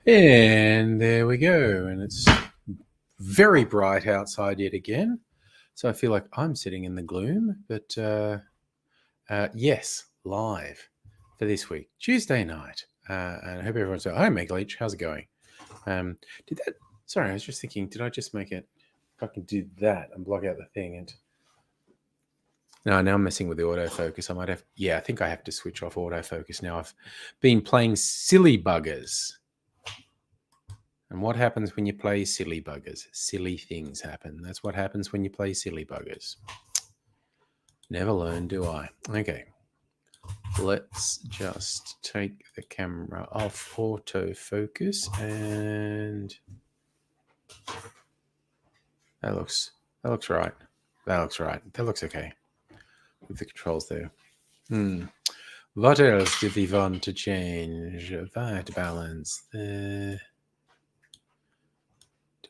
And there we go. And it's very bright outside yet again. So I feel like I'm sitting in the gloom. But yes, live for this week, Tuesday night. And I hope everyone's hi, Meg Leach. How's it going? Sorry, I was just thinking, did I just make it? If I can do that and block out the thing. And now I'm messing with the autofocus. I might have, I think I have to switch off autofocus now. I've been playing Silly Buggers. And what happens when you play Silly Buggers? Silly things happen. That's what happens when you play Silly Buggers. Never learn, do I? Okay. Let's just take the camera off autofocus, and that looks right. That looks right. That looks okay. With the controls there. What else did we want to change? White balance there.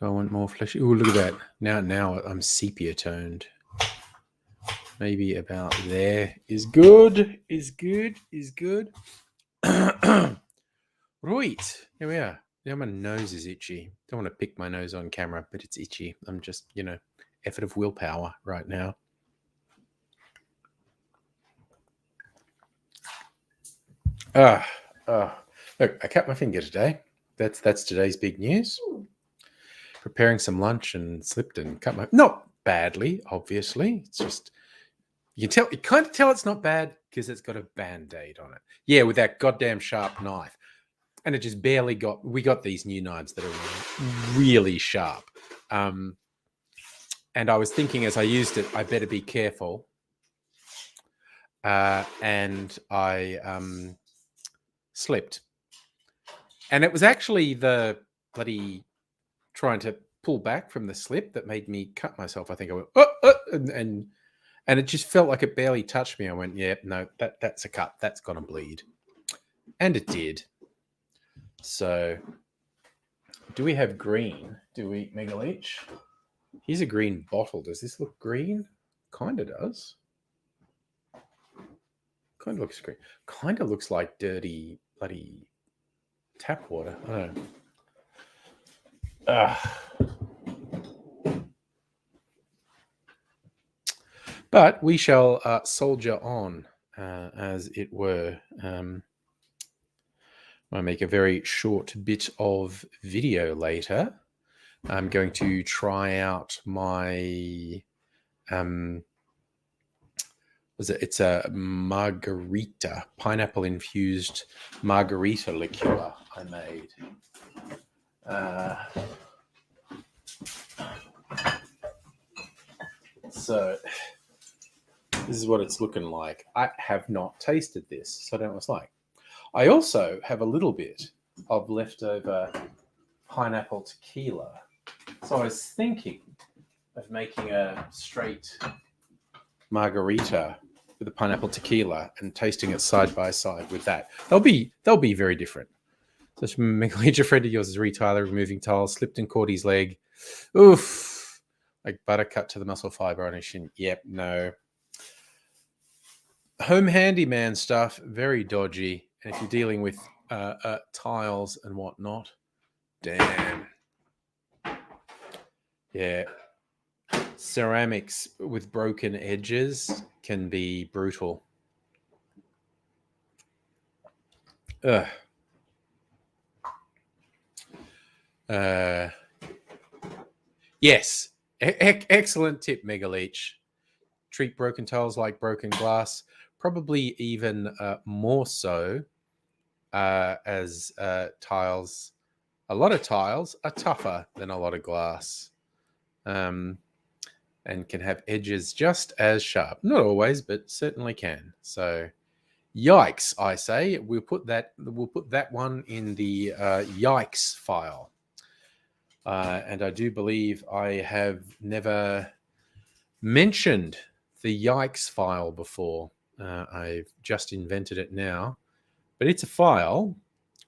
Do I want more fleshy? Oh, look at that. Now I'm sepia toned. Maybe about there is good. Is good. Right. Here we are. Now my nose is itchy. Don't want to pick my nose on camera, but it's itchy. I'm just, effort of willpower right now. Look, I cut my finger today. That's today's big news. Preparing some lunch and slipped and cut my... Not badly, obviously. It's just... You kind of tell it's not bad because it's got a Band-Aid on it. Yeah, with that goddamn sharp knife. And it just barely got... We got these new knives that are really sharp. And I was thinking as I used it, I better be careful. And I slipped. And it was actually the bloody... trying to pull back from the slip that made me cut myself. I think I went, and it just felt like it barely touched me. I went, yeah, no, that's a cut. That's going to bleed. And it did. So do we have green? Do we, Mega Leach? Here's a green bottle. Does this look green? Kind of does. Kind of looks green. Kind of looks like dirty bloody tap water. I don't know. But we shall soldier on, as it were. I'll make a very short bit of video later. I'm going to try out my it's a margarita, pineapple infused margarita liqueur I made. So this is what it's looking like. I have not tasted this, so I don't know what it's like. I also have a little bit of leftover pineapple tequila. So I was thinking of making a straight margarita with the pineapple tequila and tasting it side by side with that. They'll be very different. So a friend of yours is Tyler removing tiles, slipped and caught his leg. Oof. Like butter cut to the muscle fiber on his shin. Yep, no. Home handyman stuff, very dodgy. And if you're dealing with tiles and whatnot, damn. Yeah. Ceramics with broken edges can be brutal. Ugh. Yes. Excellent tip, Mega Leech. Treat broken tiles like broken glass. Probably even more so as tiles. A lot of tiles are tougher than a lot of glass. And can have edges just as sharp. Not always, but certainly can. So, yikes! I say we'll put that one in the yikes file. And I do believe I have never mentioned the Yikes file before. I've just invented it now. But it's a file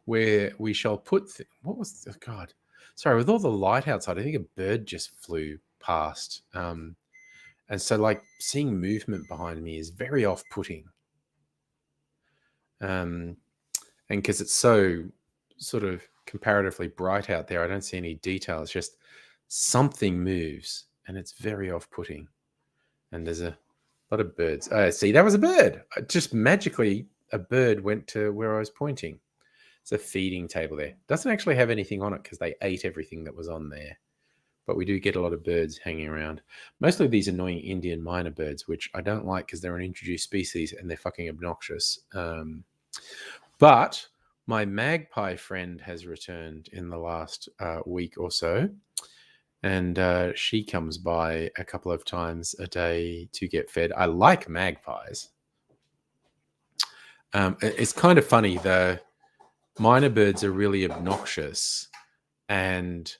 where we shall put... what was... oh, God. Sorry, with all the light outside, I think a bird just flew past. And so, like, seeing movement behind me is very off-putting. And because it's so sort of comparatively bright out there, I don't see any detail. It's just something moves, and it's very off-putting. And there's a lot of birds. See, that was a bird. Just magically, a bird went to where I was pointing. It's a feeding table there. Doesn't actually have anything on it because they ate everything that was on there. But we do get a lot of birds hanging around. Mostly these annoying Indian minor birds, which I don't like because they're an introduced species and they're fucking obnoxious. But my magpie friend has returned in the last week or so. And she comes by a couple of times a day to get fed. I like magpies. It's kind of funny, though. Minor birds are really obnoxious and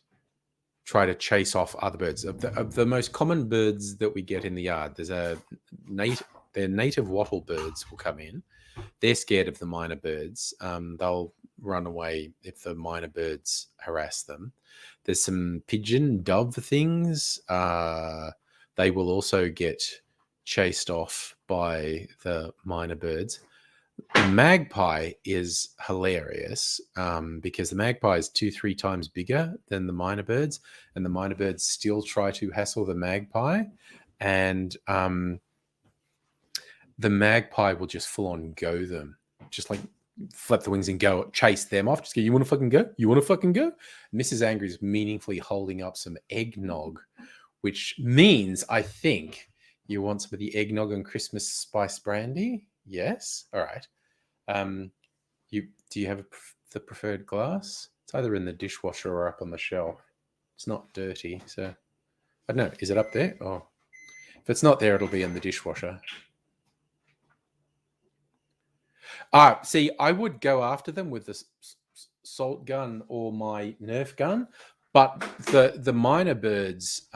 try to chase off other birds. Of the most common birds that we get in the yard, they're native wattle birds will come in. They're scared of the minor birds. They'll run away if the minor birds harass them. There's some pigeon dove things. They will also get chased off by the minor birds. The magpie is hilarious because the magpie is 2-3 times bigger than the minor birds, and the minor birds still try to hassle the magpie, and the magpie will just full on go them, just like flap the wings and go chase them off. Just go, you want to fucking go? You want to fucking go? Mrs. Angry is meaningfully holding up some eggnog, which means I think you want some of the eggnog and Christmas spice brandy. Yes. All right. Do you have the preferred glass? It's either in the dishwasher or up on the shelf. It's not dirty, so I don't know. Is it up there? Oh, if it's not there, it'll be in the dishwasher. See, I would go after them with the salt gun or my Nerf gun, but the minor birds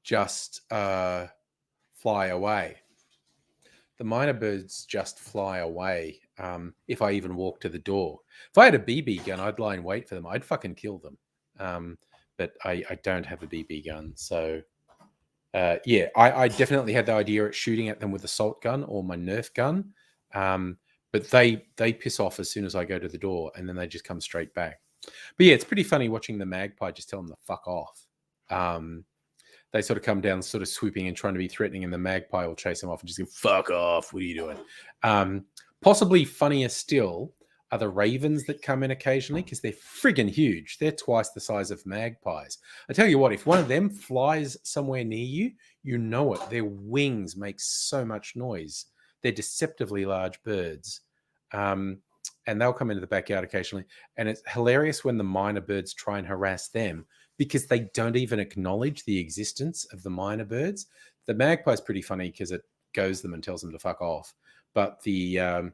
just fly away. The minor birds just fly away if I even walk to the door. If I had a BB gun, I'd lie in wait for them. I'd fucking kill them. But I don't have a BB gun. So, yeah, I definitely had the idea of shooting at them with a salt gun or my Nerf gun. But they piss off as soon as I go to the door, and then they just come straight back. But yeah, it's pretty funny watching the magpie just tell them to fuck off. They sort of come down, sort of swooping and trying to be threatening, and the magpie will chase them off and just go, fuck off, what are you doing? Possibly funnier still are the ravens that come in occasionally, because they're friggin' huge. They're twice the size of magpies. I tell you what, if one of them flies somewhere near you, you know it. Their wings make so much noise. They're deceptively large birds. And they'll come into the backyard occasionally. And it's hilarious when the minor birds try and harass them, because they don't even acknowledge the existence of the minor birds. The magpie's pretty funny because it goes them and tells them to fuck off. But the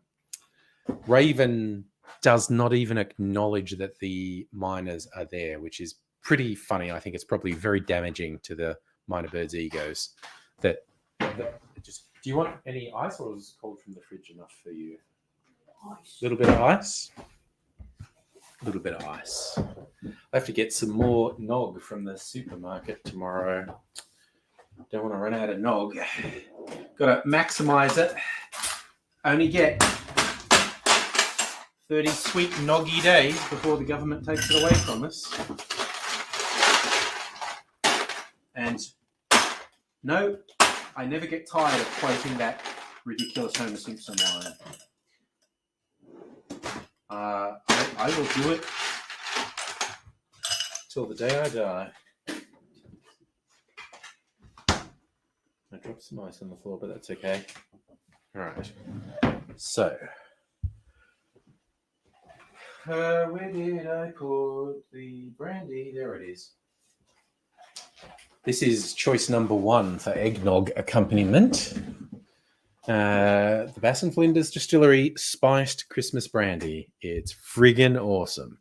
raven does not even acknowledge that the miners are there, which is pretty funny. I think it's probably very damaging to the minor birds' egos. That just... Do you want any ice, or is it cold from the fridge enough for you? Ice. A little bit of ice? A little bit of ice. I have to get some more nog from the supermarket tomorrow. Don't want to run out of nog. Got to maximize it. Only get 30 sweet noggy days before the government takes it away from us. And no, I never get tired of quoting that ridiculous Homer Simpson line. I will do it till the day I die. I dropped some ice on the floor, but that's okay. All right. So, where did I put the brandy? There it is. This is choice number 1 for eggnog accompaniment. The Bass and Flinders Distillery Spiced Christmas Brandy. It's friggin' awesome.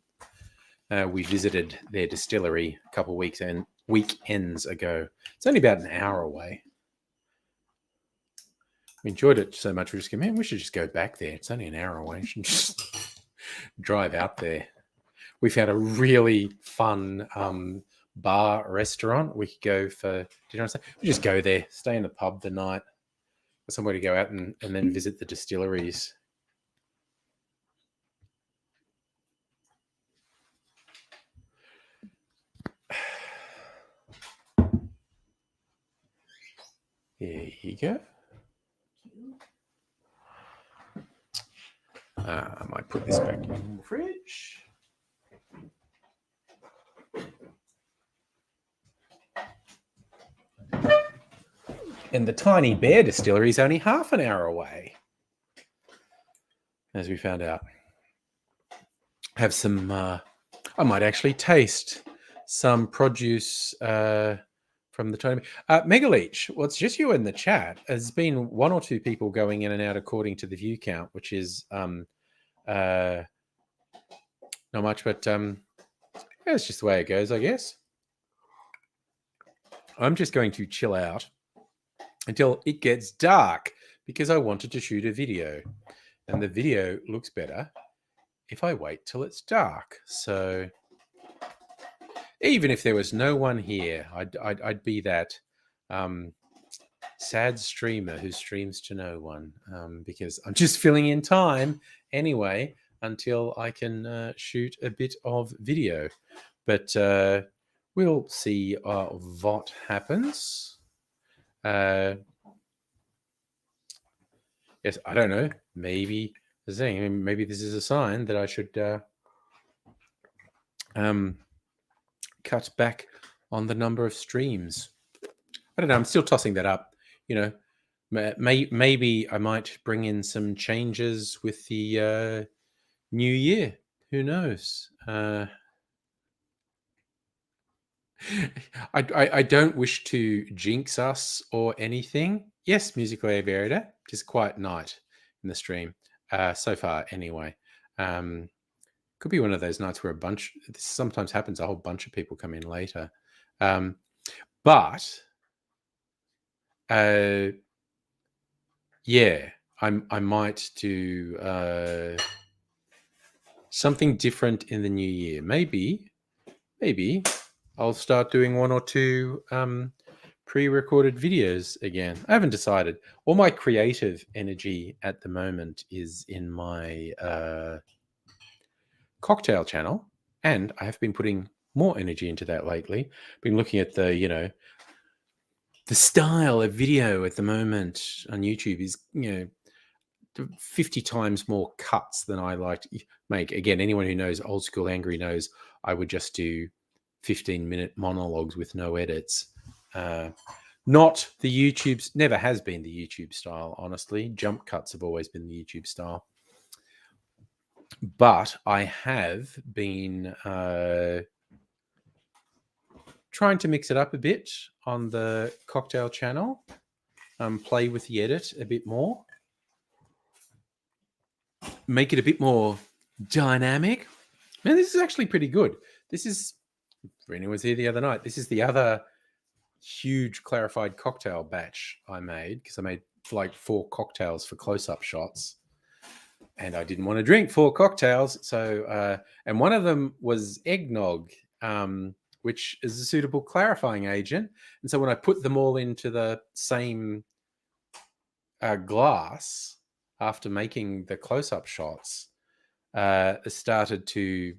We visited their distillery a couple of weekends ago. It's only about an hour away. We enjoyed it so much. We just go, man, we should just go back there. It's only an hour away. We should just drive out there. We found a really fun bar restaurant. We could go for dinner. We just go there, stay in the pub the night, somewhere to go out and then visit the distilleries. There you go. I might put this back in the fridge. And the Tiny Bear Distillery is only half an hour away, as we found out. Have some, I might actually taste some produce from the Tiny Bear. Megaleech, well, it's just you in the chat. There's been one or two people going in and out according to the view count, which is not much, but it's just the way it goes, I guess. I'm just going to chill out until it gets dark because I wanted to shoot a video, and the video looks better if I wait till it's dark. So even if there was no one here, I'd be that sad streamer who streams to no one, because I'm just filling in time anyway until I can shoot a bit of video. But we'll see what happens. Yes, I don't know. Maybe this is a sign that I should cut back on the number of streams. I don't know. I'm still tossing that up. You know, maybe I might bring in some changes with the new year. Who knows? I don't wish to jinx us or anything. Yes, Musical Aviator, just quiet night in the stream so far anyway. Could be one of those nights where this sometimes happens, a whole bunch of people come in later. But yeah, I might do something different in the new year. Maybe I'll start doing one or two pre-recorded videos again. I haven't decided. All my creative energy at the moment is in my cocktail channel, and I have been putting more energy into that lately. Been looking at the style of video at the moment on YouTube is 50 times more cuts than I like to make. Again, anyone who knows Old School Angry knows I would just do 15-minute monologues with no edits. Not the YouTube's, never has been the YouTube style, honestly. Jump cuts have always been the YouTube style. But I have been trying to mix it up a bit on the cocktail channel, play with the edit a bit more, make it a bit more dynamic. Man, this is actually pretty good. This is, Rennie was here the other night. This is the other huge clarified cocktail batch I made, because I made like 4 cocktails for close-up shots, and I didn't want to drink 4 cocktails. So, and one of them was eggnog, which is a suitable clarifying agent. And so when I put them all into the same glass after making the close-up shots, it started to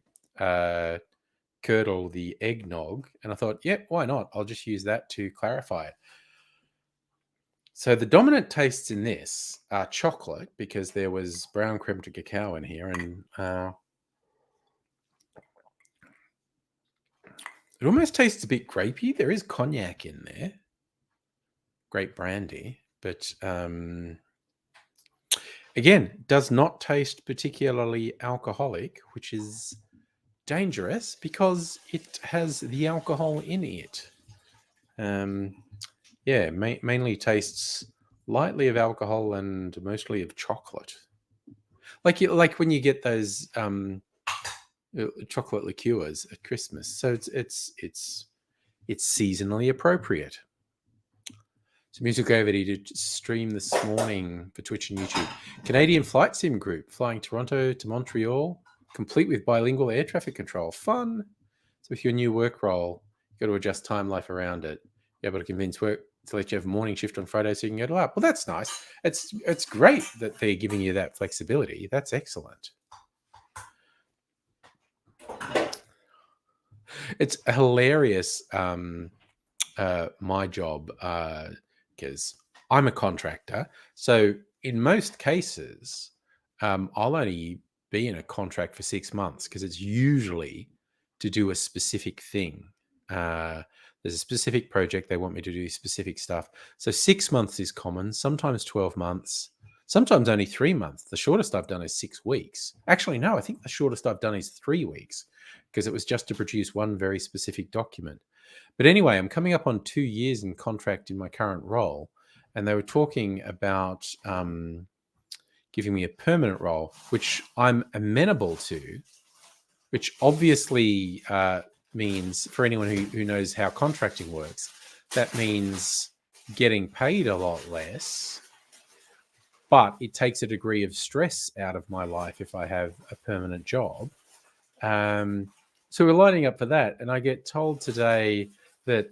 curdle the eggnog, and I thought, yep, why not? I'll just use that to clarify it. So the dominant tastes in this are chocolate, because there was brown creme to cacao in here, and it almost tastes a bit grapey. There is cognac in there, grape brandy, but again, does not taste particularly alcoholic, which is dangerous because it has the alcohol in it. Yeah, mainly tastes lightly of alcohol and mostly of chocolate. Like when you get those chocolate liqueurs at Christmas. So it's seasonally appropriate. So music activity to stream this morning for Twitch and YouTube. Canadian Flight Sim Group flying Toronto to Montreal, complete with bilingual air traffic control. Fun. So with your new work role, you've got to adjust time life around it. You're able to convince work to let you have a morning shift on Friday so you can go to lab. Well, that's nice. It's great that they're giving you that flexibility. That's excellent. It's hilarious. My job, because I'm a contractor. So in most cases, I'll only be in a contract for 6 months because it's usually to do a specific thing. There's a specific project they want me to do specific stuff. So 6 months is common, sometimes 12 months, sometimes only 3 months. The shortest I've done is 6 weeks. Actually, no, I think the shortest I've done is 3 weeks because it was just to produce one very specific document. But anyway, I'm coming up on 2 years in contract in my current role, and they were talking about giving me a permanent role, which I'm amenable to, which obviously means, for anyone who knows how contracting works, that means getting paid a lot less, but it takes a degree of stress out of my life if I have a permanent job. So we're lining up for that, and I get told today that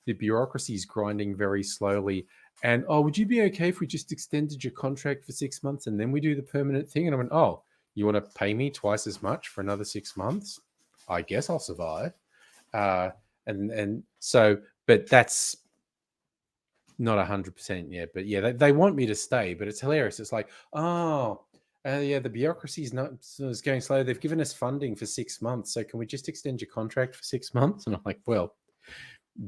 the bureaucracy is grinding very slowly. And, oh, would you be okay if we just extended your contract for 6 months and then we do the permanent thing? And I went, oh, you want to pay me twice as much for another 6 months? I guess I'll survive. And so, but that's not 100% yet. But yeah, they want me to stay, but it's hilarious. It's like, oh, yeah, the bureaucracy is going slow. They've given us funding for 6 months. So can we just extend your contract for 6 months? And I'm like, well,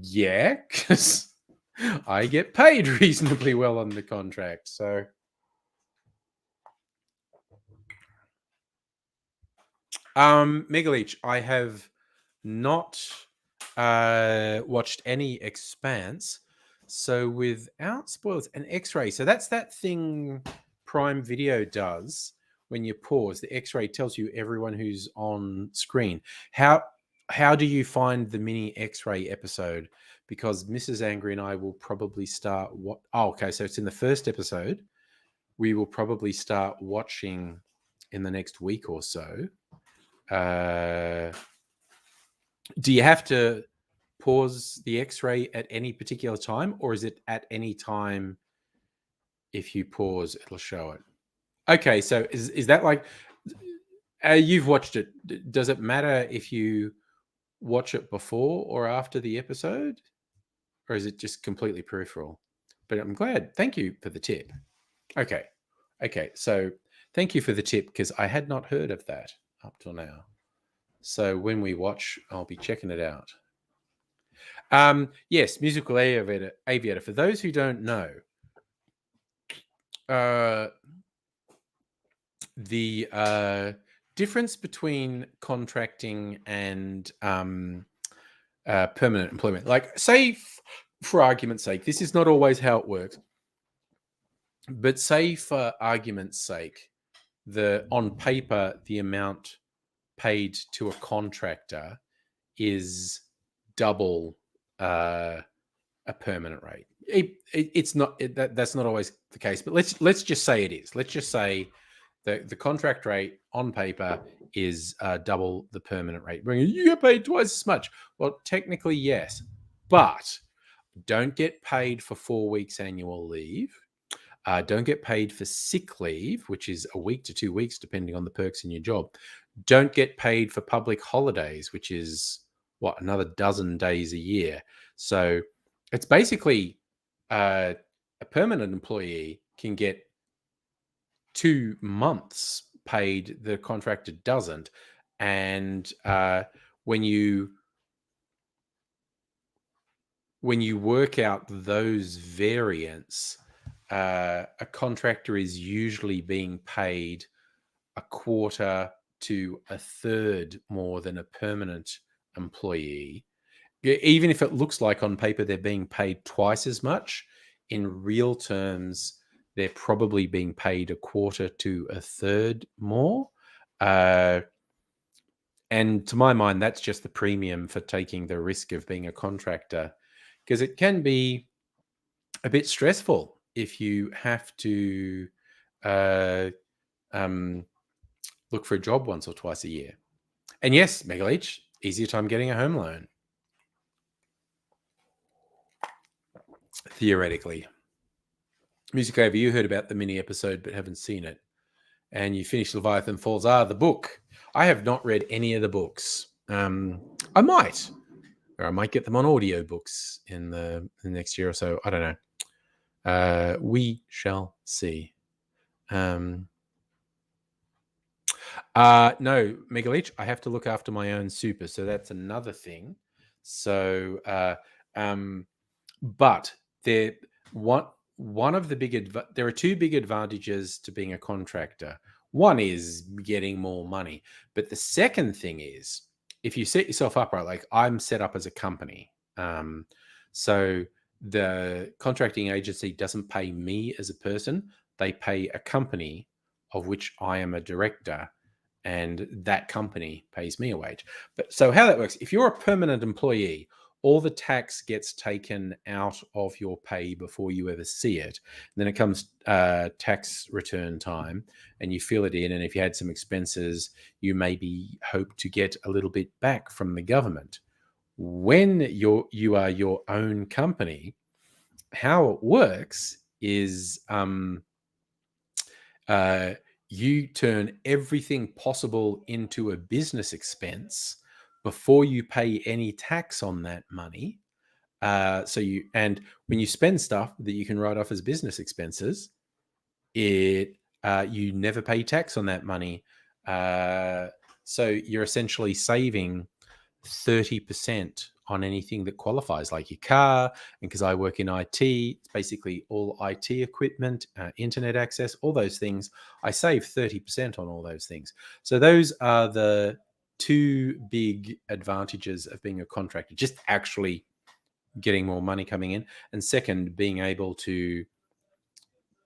yeah, because I get paid reasonably well on the contract. So Megaleech, I have not watched any Expanse. So without spoilers, an X-ray. So that's that thing Prime Video does when you pause. The X-ray tells you everyone who's on screen. How do you find the mini X-ray episode? Because Mrs. Angry and I will probably start okay, so it's in the first episode. We will probably start watching in the next week or so. Do you have to pause the X-ray at any particular time, or is it at any time? If you pause, it'll show it. Okay, so is that like you've watched it? Does it matter if you watch it before or after the episode, or is it just completely peripheral? But I'm glad. Thank you for the tip. Okay. So thank you for the tip because I had not heard of that up till now. So when we watch, I'll be checking it out. Yes, musical aviator. For those who don't know, the difference between contracting and permanent employment, like say for argument's sake, this is not always how it works, but say for argument's sake, on paper, the amount paid to a contractor is double a permanent rate. It's not that's not always the case, but let's just say it is. Let's just say the contract rate on paper is double the permanent rate. You get paid twice as much. Well, technically yes, but don't get paid for 4 weeks annual leave. Don't get paid for sick leave, which is a week to 2 weeks, depending on the perks in your job. Don't get paid for public holidays, which is another dozen days a year. So it's basically a permanent employee can get 2 months paid. The contractor doesn't. And when you work out those variants, a contractor is usually being paid a quarter to a third more than a permanent employee. Even if it looks like on paper they're being paid twice as much, in real terms, they're probably being paid a quarter to a third more. And to my mind, that's just the premium for taking the risk of being a contractor, because it can be a bit stressful if you have to look for a job once or twice a year. And yes, Mega Leach, easier time getting a home loan. Theoretically. Music Over, you heard about the mini episode but haven't seen it. And you finished Leviathan Falls. The book. I have not read any of the books. I might. Or I might get them on audiobooks in the next year or so. I don't know. We shall see. No, Mega Leach, I have to look after my own super, so that's another thing. So, but there are two big advantages to being a contractor. One is getting more money, but the second thing is if you set yourself up right, like I'm set up as a company. So the contracting agency doesn't pay me as a person; they pay a company of which I am a director, and that company pays me a wage. But so how that works, if you're a permanent employee, all the tax gets taken out of your pay before you ever see it. And then it comes tax return time and you fill it in. And if you had some expenses, you maybe hope to get a little bit back from the government. When you are your own company, how it works is you turn everything possible into a business expense before you pay any tax on that money. And when you spend stuff that you can write off as business expenses, you never pay tax on that money. So you're essentially saving 30% on anything that qualifies, like your car. And because I work in IT, it's basically all IT equipment, internet access, all those things. I save 30% on all those things. So those are the two big advantages of being a contractor, just actually getting more money coming in. And second, being able to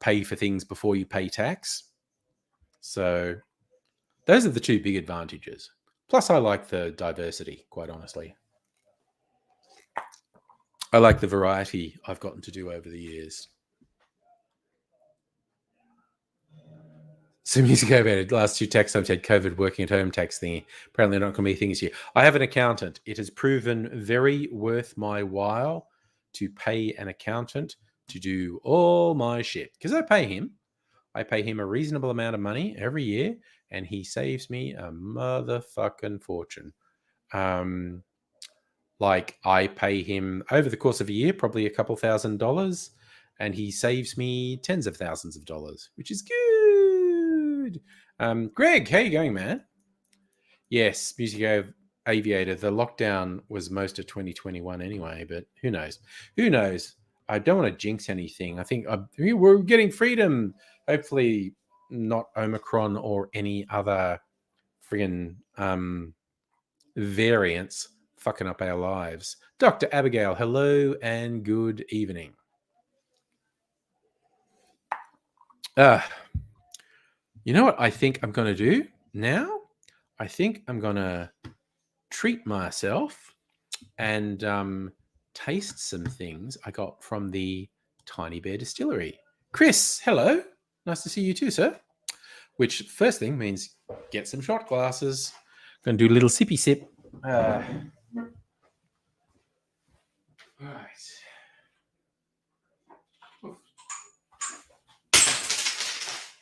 pay for things before you pay tax. So those are the two big advantages. Plus, I like the diversity, quite honestly. I like the variety I've gotten to do over the years. Some years ago, about the last two tax times, had COVID working at home tax thingy. Apparently, not going to be a thing this year. I have an accountant. It has proven very worth my while to pay an accountant to do all my shit, because I pay him. I pay him a reasonable amount of money every year, and he saves me a motherfucking fortune. Like I pay him over the course of a year, probably a couple $1,000, and he saves me tens of thousands of dollars, which is good. Greg, how you going, man? Yes, Music Aviator. The lockdown was most of 2021 anyway, but who knows? Who knows? I don't want to jinx anything. I think we're getting freedom. Hopefully, not Omicron or any other friggin' variants fucking up our lives. Dr. Abigail, hello and good evening. You know what I think I'm going to do now? I think I'm going to treat myself and taste some things I got from the Tiny Bear Distillery. Chris, hello. Nice to see you too, sir. Which first thing means get some shot glasses. Going to do a little sippy sip. Right.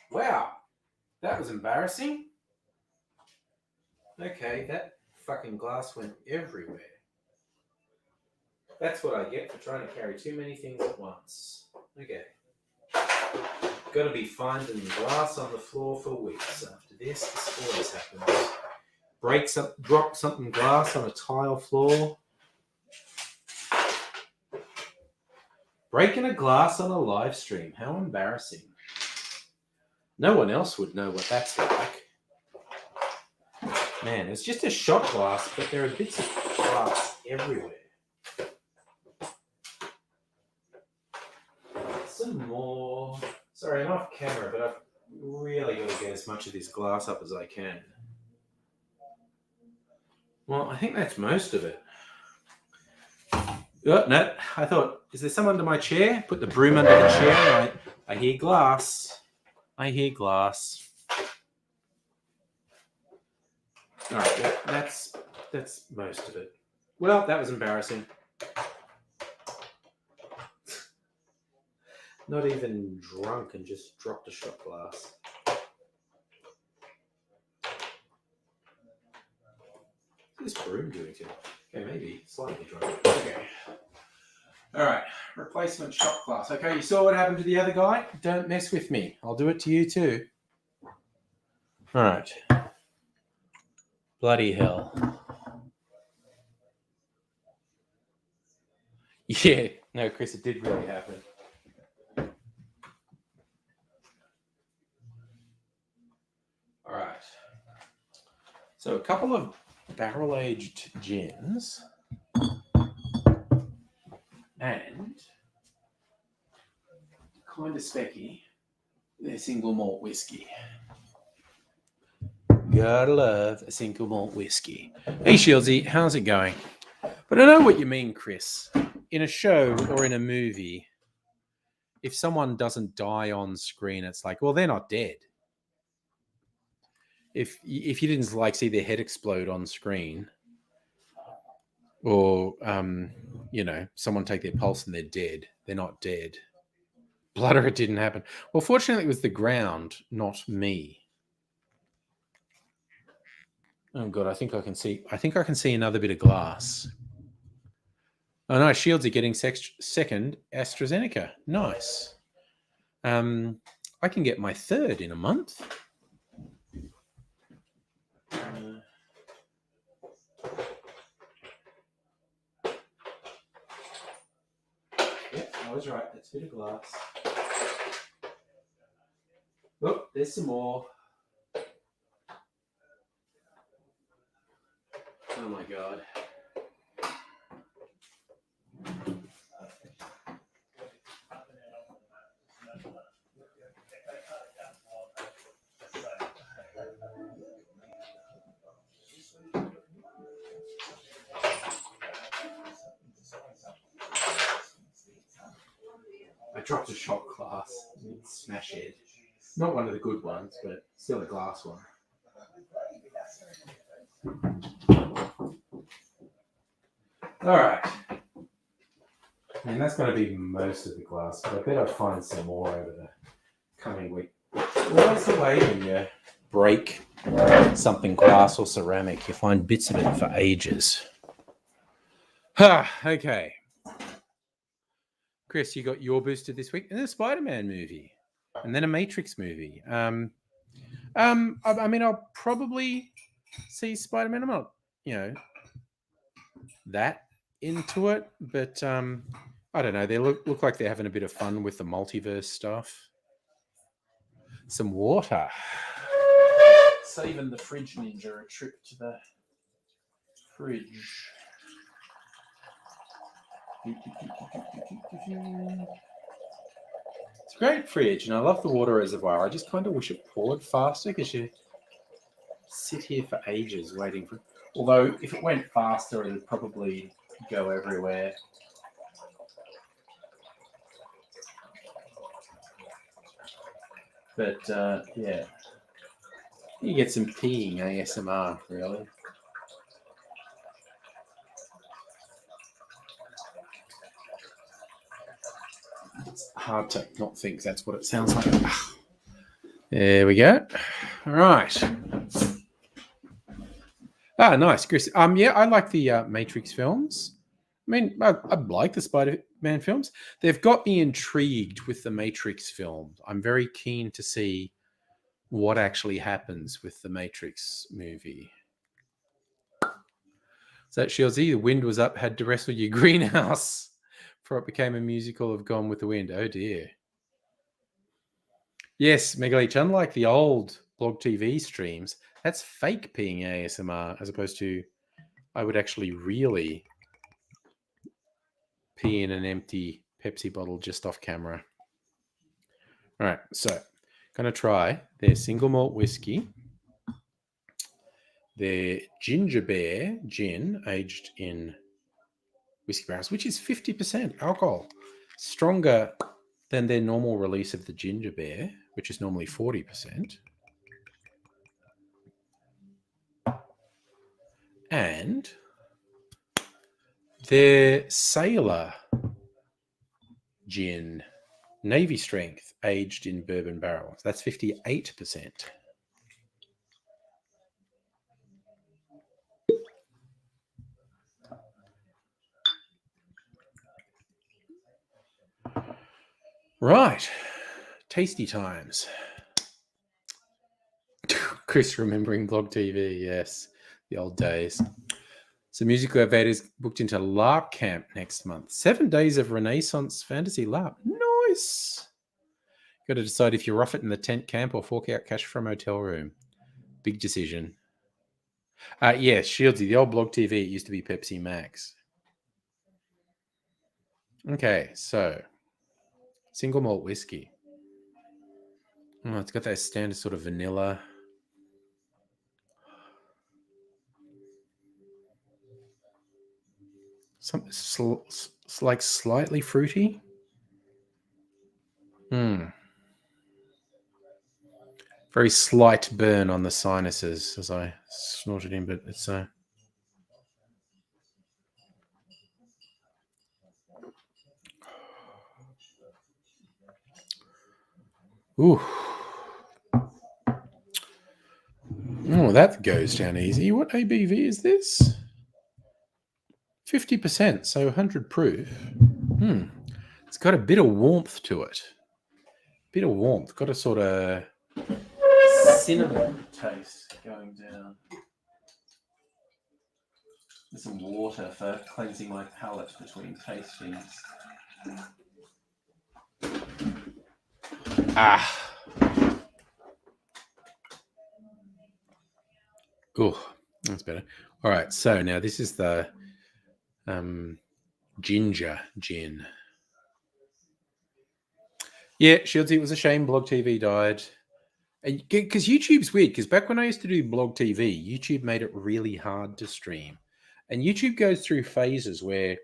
Wow, that was embarrassing. Okay, that fucking glass went everywhere. That's what I get for trying to carry too many things at once. Okay. Got to be finding glass on the floor for weeks after this. This always happens. Drop something glass on a tile floor. Breaking a glass on a live stream. How embarrassing. No one else would know what that's like. Man, it's just a shot glass, but there are bits of glass everywhere. Some more. Sorry, I'm off camera, but I've really got to get as much of this glass up as I can. Well, I think that's most of it. Oh, no, I thought, is there some under my chair? Put the broom under the chair. I hear glass. I hear glass. All right, well, that's most of it. Well, that was embarrassing. Not even drunk and just dropped a shot glass. What's this broom doing to it? Okay, maybe slightly drunk. Okay. All right, replacement shot glass. Okay, you saw what happened to the other guy? Don't mess with me. I'll do it to you too. All right. Bloody hell. Yeah. No, Chris, it did really happen. All right. So a couple of barrel-aged gins and kind of specky, they're single malt whiskey. Gotta love a single malt whiskey. Hey, Shieldsy, how's it going? But I know what you mean, Chris. In a show or in a movie, if someone doesn't die on screen, it's like, well, they're not dead. If you didn't like see their head explode on screen, or someone take their pulse and they're dead, they're not dead. Blooder, it didn't happen. Well, fortunately, it was the ground, not me. Oh god, I think I can see another bit of glass. Oh no, Shields are getting second AstraZeneca. Nice. I can get my third in a month. Yeah, I was right. That's a bit of glass. Oh, there's some more. Oh my god. I dropped a shot glass. Smash it. Not one of the good ones, but still a glass one. All right. I mean, that's going to be most of the glass, but I bet I'll find some more over the coming week. Always the way when you break something glass or ceramic, you find bits of it for ages. Okay. Chris, you got your booster this week, and a Spider-Man movie, and then a Matrix movie. I mean, I'll probably see Spider-Man. I'm not, that into it, but I don't know. They look like they're having a bit of fun with the multiverse stuff. Some water. Saving the fridge ninja a trip to the fridge. It's a great fridge, and I love the water reservoir. I just kind of wish it poured faster because you sit here for ages waiting for. Although if it went faster, it would probably go everywhere. But yeah, you get some peeing ASMR, really. It's hard to not think that's what it sounds like. There we go. All right. Nice, Chris. Yeah, I like the Matrix films. I mean, I like the Spider-Man films. They've got me intrigued with the Matrix film. I'm very keen to see what actually happens with the Matrix movie. So that Shieldsy, the wind was up, had to wrestle your greenhouse before it became a musical of Gone with the Wind. Oh dear. Yes, Megaleech, unlike the old blog TV streams, that's fake peeing ASMR as opposed to I would actually really pee in an empty Pepsi bottle just off camera. All right, so going to try their single malt whiskey their ginger beer gin aged in whiskey barrels, which is 50% alcohol, stronger than their normal release of the ginger beer, which is normally 40%. And their Sailor gin, Navy strength, aged in bourbon barrels. That's 58%. Right. Tasty times. Chris remembering Blog TV. Yes. The old days. So Musical Evade is booked into LARP camp next month. 7 days of Renaissance fantasy LARP. Nice. Got to decide if you rough it in the tent camp or fork out cash from a hotel room. Big decision. Yes, Shieldsy, the old Blog TV, it used to be Pepsi Max. Okay, so single malt whiskey. Oh, it's got that standard sort of vanilla. Some like slightly fruity. Very slight burn on the sinuses as I snorted in, but it's ooh. Oh, that goes down easy. What ABV is this? 50%, so 100 proof. It's got a bit of warmth to it. Bit of warmth. Got a sort of cinnamon taste going down. There's some water for cleansing my palate between tastings. Oh, that's better. All right, so now this is the ginger gin. Yeah, Shieldsy, it was a shame Blog TV died. Because YouTube's weird, because back when I used to do Blog TV, YouTube made it really hard to stream. And YouTube goes through phases where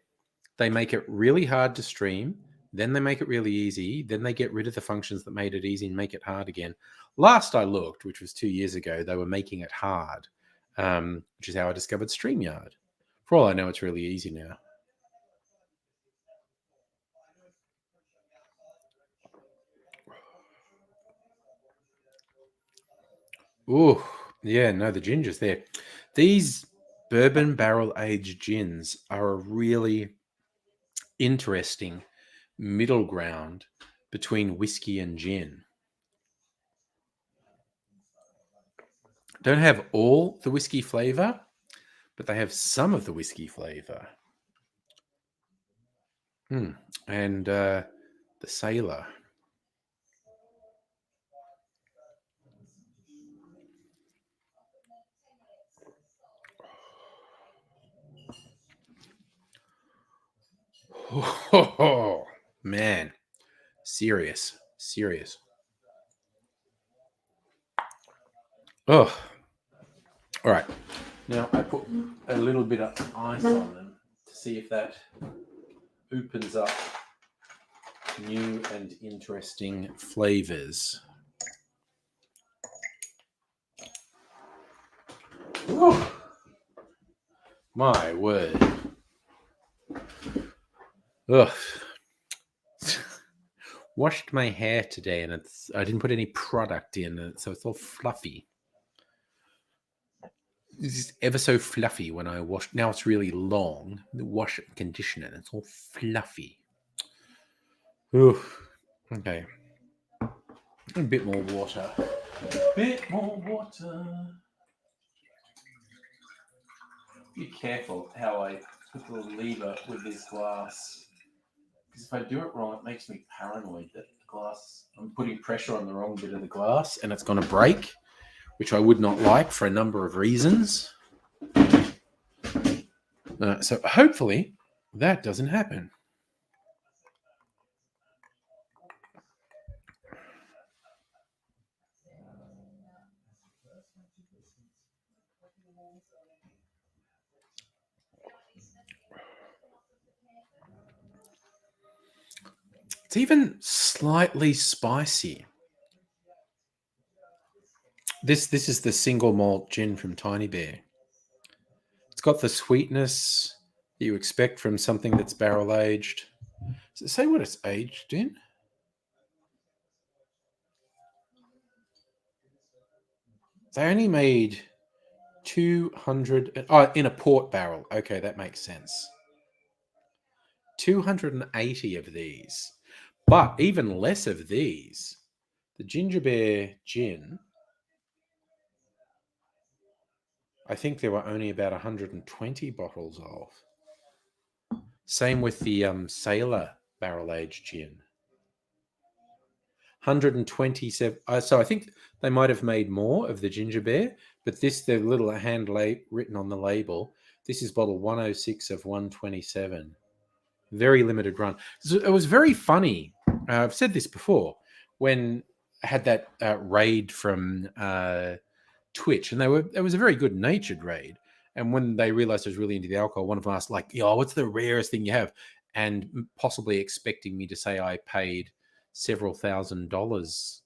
they make it really hard to stream, then they make it really easy, then they get rid of the functions that made it easy and make it hard again. Last I looked, which was 2 years ago, they were making it hard, which is how I discovered StreamYard. For all I know, it's really easy now. Ooh, yeah, no, the ginger's there. These bourbon barrel aged gins are a really interesting middle ground between whiskey and gin. Don't have all the whiskey flavor, but they have some of the whiskey flavor. And the Sailor. Oh, man. Serious. Oh. All right. Now I put a little bit of ice on them to see if that opens up new and interesting flavors. Ooh. My word. Ugh. Washed my hair today and I didn't put any product in it, so it's all fluffy. This is ever so fluffy when I wash. Now it's really long. Wash it and condition it. It's all fluffy. Oof. Okay. A bit more water. Be careful how I put the lever with this glass. Because if I do it wrong, it makes me paranoid that the glass, I'm putting pressure on the wrong bit of the glass and it's going to break, which I would not like for a number of reasons. So hopefully that doesn't happen. It's even slightly spicy. This is the single malt gin from Tiny Bear. It's got the sweetness that you expect from something that's barrel aged. Does it say what it's aged in? They only made 200. Oh, in a port barrel. Okay, that makes sense. 280 of these. But even less of these. The Ginger Bear gin, I think there were only about 120 bottles of. Same with the Sailor barrel aged gin. 127. So I think they might have made more of the Ginger Bear, but this, the little hand written on the label, this is bottle 106 of 127. Very limited run. So it was very funny. I've said this before when I had that raid from Twitch, and it was a very good natured raid. And when they realized I was really into the alcohol, one of them asked, like, "Yo, what's the rarest thing you have?" And possibly expecting me to say I paid several $1,000s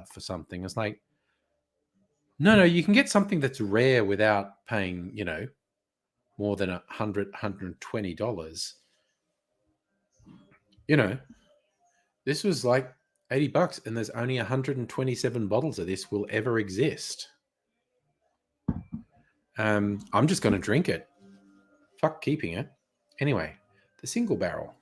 for something. It's like, no, you can get something that's rare without paying, more than $120. This was like $80, and there's only 127 bottles of this will ever exist. I'm just going to drink it. Fuck keeping it. Anyway, the single barrel.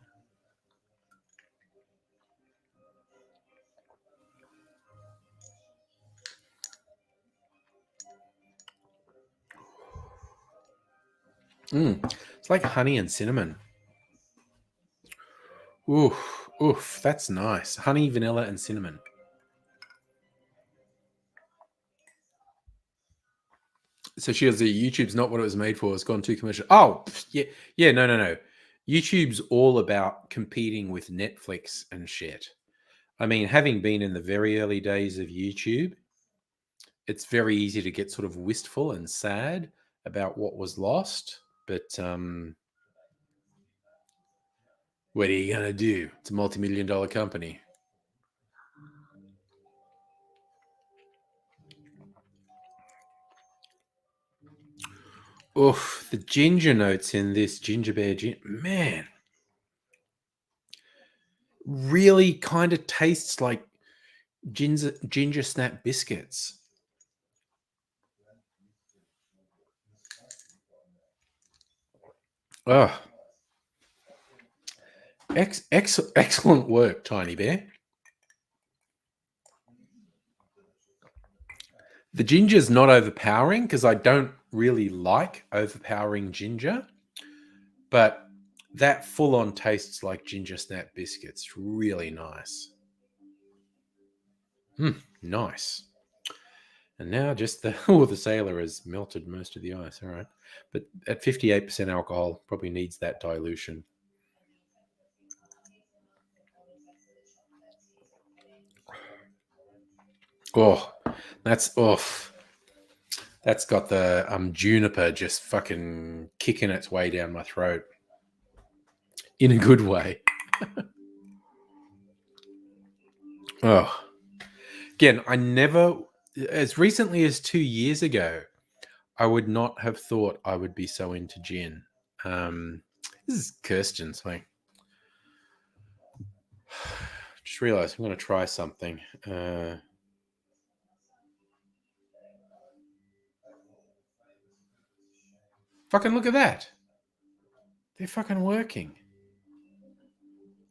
It's like honey and cinnamon. Oof, that's nice. Honey, vanilla, and cinnamon. So she goes, YouTube's not what it was made for. It's gone too commercial. Oh, yeah, no. YouTube's all about competing with Netflix and shit. I mean, having been in the very early days of YouTube, it's very easy to get sort of wistful and sad about what was lost. But what are you going to do? It's a multi-million-dollar company. Oof, the ginger notes in this Ginger Bear gin, man, really kind of tastes like ginger snap biscuits. Oh, excellent work, Tiny Bear. The ginger's not overpowering because I don't really like overpowering ginger, but that full-on tastes like ginger snap biscuits. Really nice. Nice. And now just the Sailor has melted most of the ice. All right. But at 58% alcohol, probably needs that dilution. Oh, that's off. That's got the juniper just fucking kicking its way down my throat. In a good way. Oh. Again, I never, as recently as 2 years ago, I would not have thought I would be so into gin. This is Kirsten's thing. Just realized I'm going to try something. Fucking look at that. They're fucking working.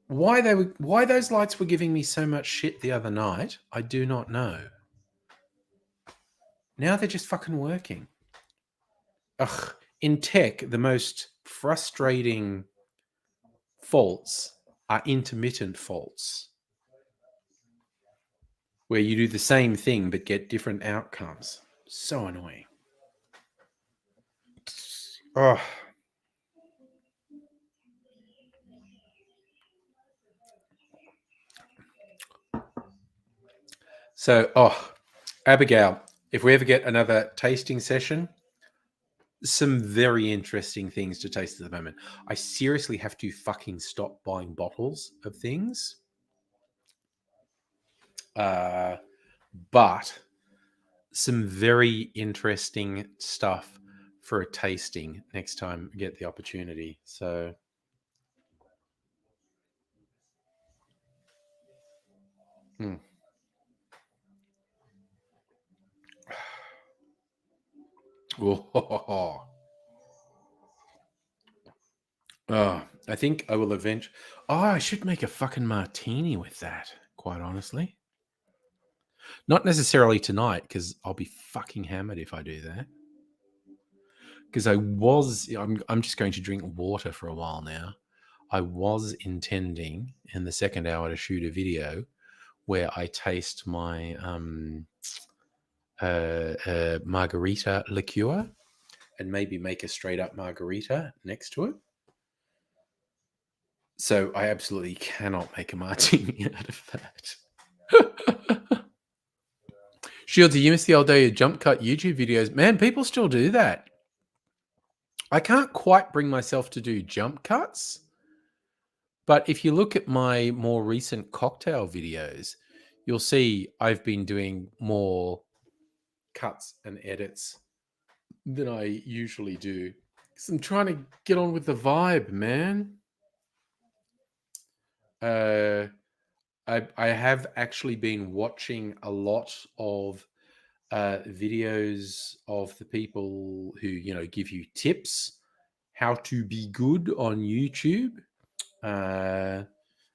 Why those lights were giving me so much shit the other night, I do not know. Now they're just fucking working. Ugh. In tech, the most frustrating faults are intermittent faults, where you do the same thing but get different outcomes. So annoying. Oh. So, Abigail, if we ever get another tasting session, some very interesting things to taste at the moment. I seriously have to fucking stop buying bottles of things but some very interesting stuff for a tasting next time I get the opportunity. So, oh, I think I will eventually. Oh, I should make a fucking martini with that, quite honestly. Not necessarily tonight, because I'll be fucking hammered if I do that. Because I'm just going to drink water for a while now. I was intending in the second hour to shoot a video where I taste my margarita liqueur and maybe make a straight up margarita next to it. So I absolutely cannot make a martini out of that. Shieldsy, you missed the old day of jump cut YouTube videos. Man, people still do that. I can't quite bring myself to do jump cuts. But if you look at my more recent cocktail videos, you'll see I've been doing more cuts and edits than I usually do. Because I'm trying to get on with the vibe, man. I have actually been watching a lot of videos of the people who, give you tips how to be good on YouTube. And,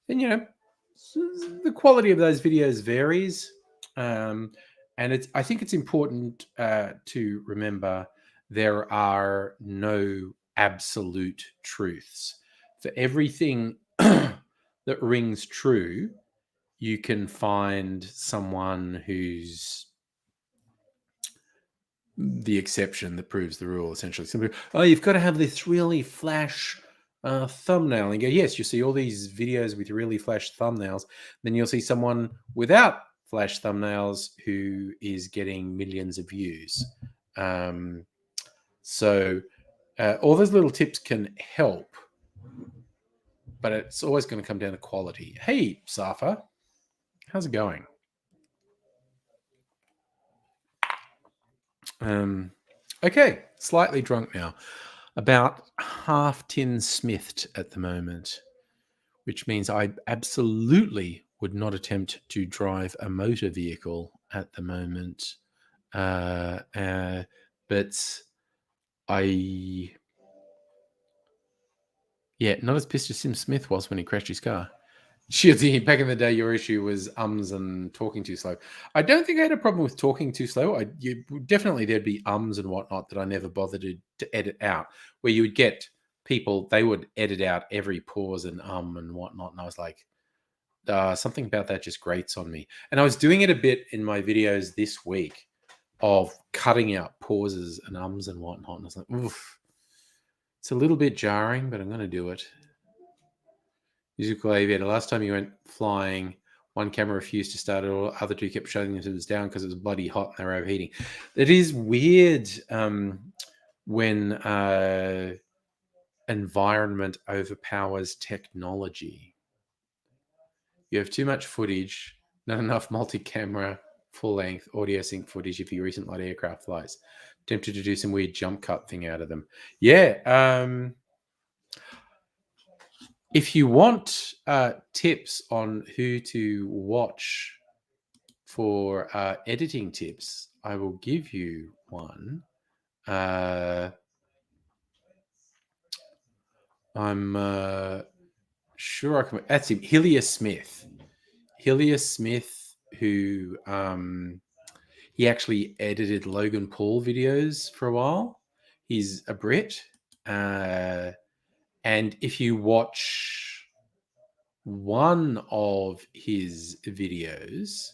the quality of those videos varies. And I think it's important to remember there are no absolute truths. For everything that rings true, you can find someone who's the exception that proves the rule, essentially. You've got to have this really flash thumbnail. And you go, yes, you see all these videos with really flash thumbnails. Then you'll see someone without flash thumbnails who is getting millions of views. So all those little tips can help, but it's always going to come down to quality. Hey, Safa, how's it going? Okay, slightly drunk now. About half tin smithed at the moment, which means I absolutely would not attempt to drive a motor vehicle at the moment. But not as pissed as Sim Smith was when he crashed his car. Shieldsy, back in the day, your issue was ums and talking too slow. I don't think I had a problem with talking too slow. Definitely there'd be ums and whatnot that I never bothered to edit out, where you would get people, they would edit out every pause and and whatnot. And I was like, something about that just grates on me. And I was doing it a bit in my videos this week of cutting out pauses and ums and whatnot. And I was like, oof, it's a little bit jarring, but I'm going to do it. Musical aviator. Last time you went flying, one camera refused to start it, all the other two kept shutting themselves down because it was bloody hot and they were overheating. It is weird when environment overpowers technology. You have too much footage, not enough multi-camera, full-length audio sync footage of your recent light aircraft flights. Tempted to do some weird jump cut thing out of them. Yeah. If you want tips on who to watch for editing tips, I will give you one. I'm sure I can. That's him, Hillier Smith. Hillier Smith, who he actually edited Logan Paul videos for a while. He's a Brit. And if you watch one of his videos,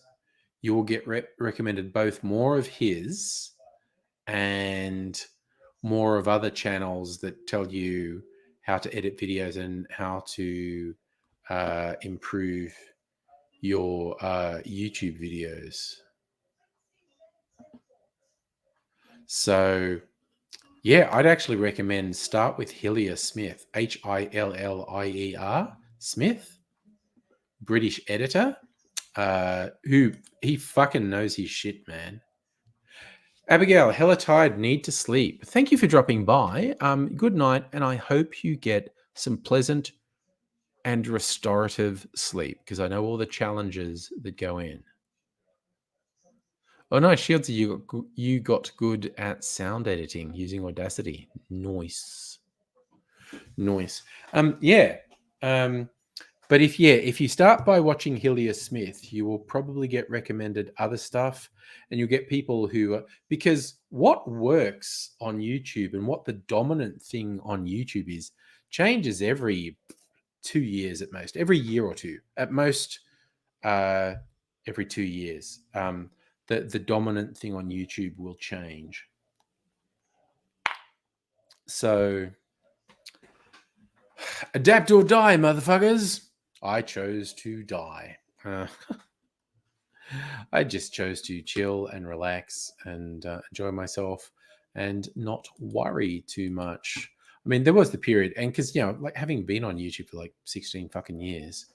you will get recommended both more of his and more of other channels that tell you how to edit videos and how to improve your YouTube videos. So, yeah, I'd actually recommend start with Hillier Smith, Hillier Smith, British editor. who he fucking knows his shit, man. Abigail, hella tired, need to sleep. Thank you for dropping by. Good night, and I hope you get some pleasant and restorative sleep, because I know all the challenges that go in. Oh no, Shields, you got good at sound editing using Audacity. Nice. Yeah. But if you start by watching Hillier Smith, you will probably get recommended other stuff, and you'll get people who, because what works on YouTube and what the dominant thing on YouTube is changes every 2 years at most, every year or two at most, every 2 years. The dominant thing on YouTube will change. So adapt or die, motherfuckers. I chose to die. I just chose to chill and relax and enjoy myself and not worry too much. I mean, there was the period, and because, like having been on YouTube for like 16 fucking years,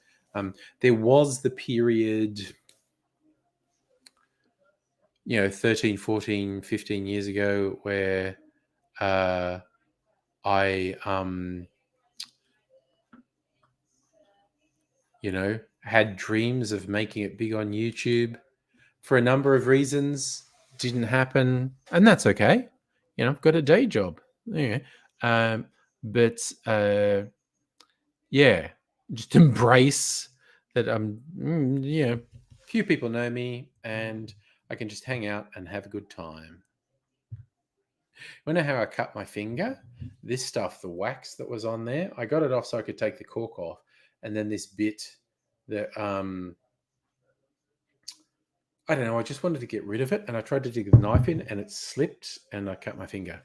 there was the period, 13, 14, 15 years ago where I had dreams of making it big on YouTube. For a number of reasons, didn't happen, and that's okay. I've got a day job. But just embrace that. Few people know me, and I can just hang out and have a good time. You know how I cut my finger? This stuff, the wax that was on there, I got it off so I could take the cork off, and then this bit that I don't know, I just wanted to get rid of it, and I tried to dig the knife in, and it slipped, and I cut my finger.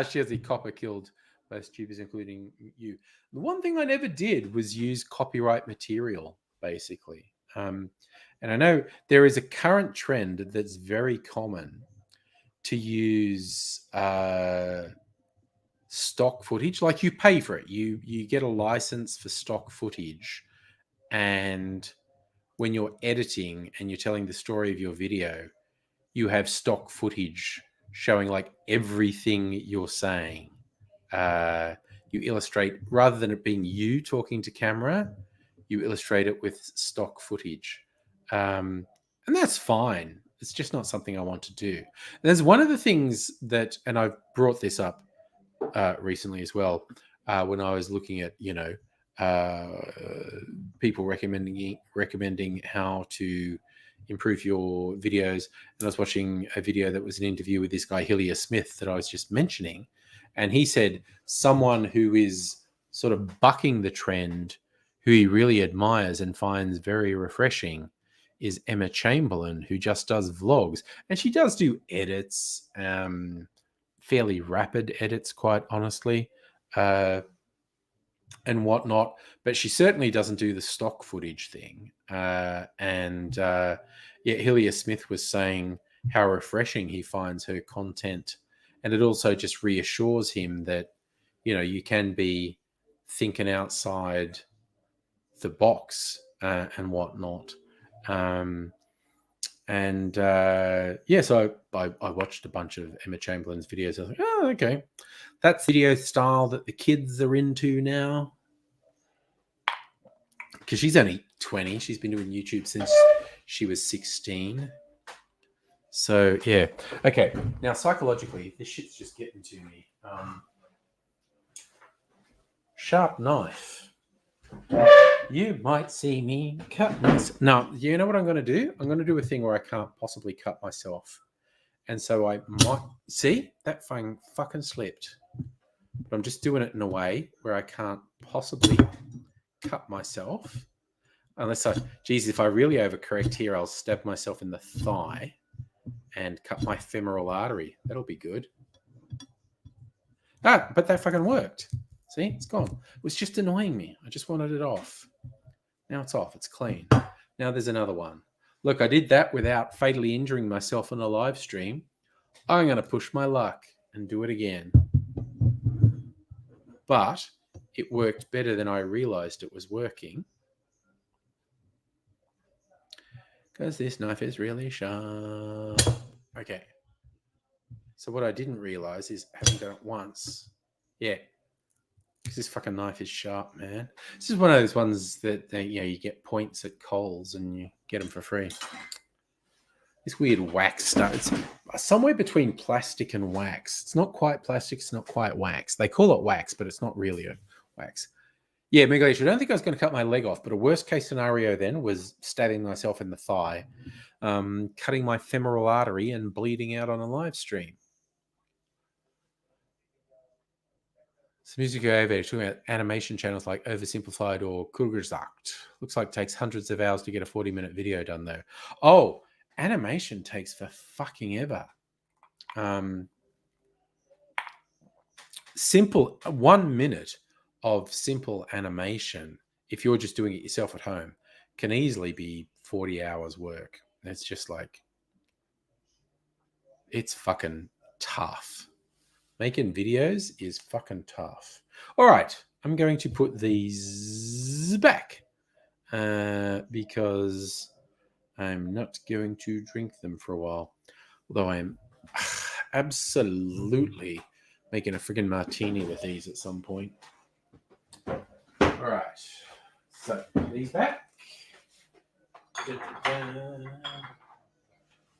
She has the copper killed most tubers, including you. The one thing I never did was use copyright material, basically. And I know there is a current trend that's very common to use stock footage. Like, you pay for it. You get a license for stock footage, and when you're editing and you're telling the story of your video, you have stock footage showing like everything you're saying. You illustrate, rather than it being you talking to camera, you illustrate it with stock footage. And that's fine. It's just not something I want to do. And there's one of the things that, and I've brought this up recently as well, when I was looking at, people recommending how to improve your videos. And I was watching a video that was an interview with this guy, Hillier Smith, that I was just mentioning. And he said someone who is sort of bucking the trend, who he really admires and finds very refreshing, is Emma Chamberlain, who just does vlogs. And she does do edits, fairly rapid edits, quite honestly, and whatnot. But she certainly doesn't do the stock footage thing. Hillier Smith was saying how refreshing he finds her content. And it also just reassures him that, you can be thinking outside the box and whatnot. So I watched a bunch of Emma Chamberlain's videos. I was like, oh, okay. That's the video style that the kids are into now. Because she's only 20. She's been doing YouTube since she was 16. So, yeah. Okay. Now, psychologically, this shit's just getting to me. Sharp knife. You might see me cut myself. No, you know what I'm going to do? I'm going to do a thing where I can't possibly cut myself. And so I might... See? That thing fucking slipped. But I'm just doing it in a way where I can't possibly cut myself. Unless if I really overcorrect here, I'll stab myself in the thigh and cut my femoral artery. That'll be good. But that fucking worked. See, it's gone. It was just annoying me. I just wanted it off. Now it's off. It's clean. Now there's another one. Look, I did that without fatally injuring myself on a live stream. I'm going to push my luck and do it again. But it worked better than I realized it was working. Because this knife is really sharp. Okay. So what I didn't realize is having done it once. Yeah. Because this fucking knife is sharp, man. This is one of those ones that you get points at Coles and you get them for free. This weird wax stuff. It's somewhere between plastic and wax. It's not quite plastic. It's not quite wax. They call it wax, but it's not really a wax. Yeah, Megalicious, I don't think I was going to cut my leg off, but a worst case scenario then was stabbing myself in the thigh, cutting my femoral artery and bleeding out on a live stream. Some music over talking about animation channels like Oversimplified or Kugelgesagt. Looks like it takes hundreds of hours to get a 40-minute video done though. Oh, animation takes for fucking ever. Simple 1 minute of simple animation, if you're just doing it yourself at home, can easily be 40 hours work. It's just like, it's fucking tough. Making videos is fucking tough. All right, I'm going to put these back because I'm not going to drink them for a while. Although I'm absolutely making a friggin' martini with these at some point. All right, so these back.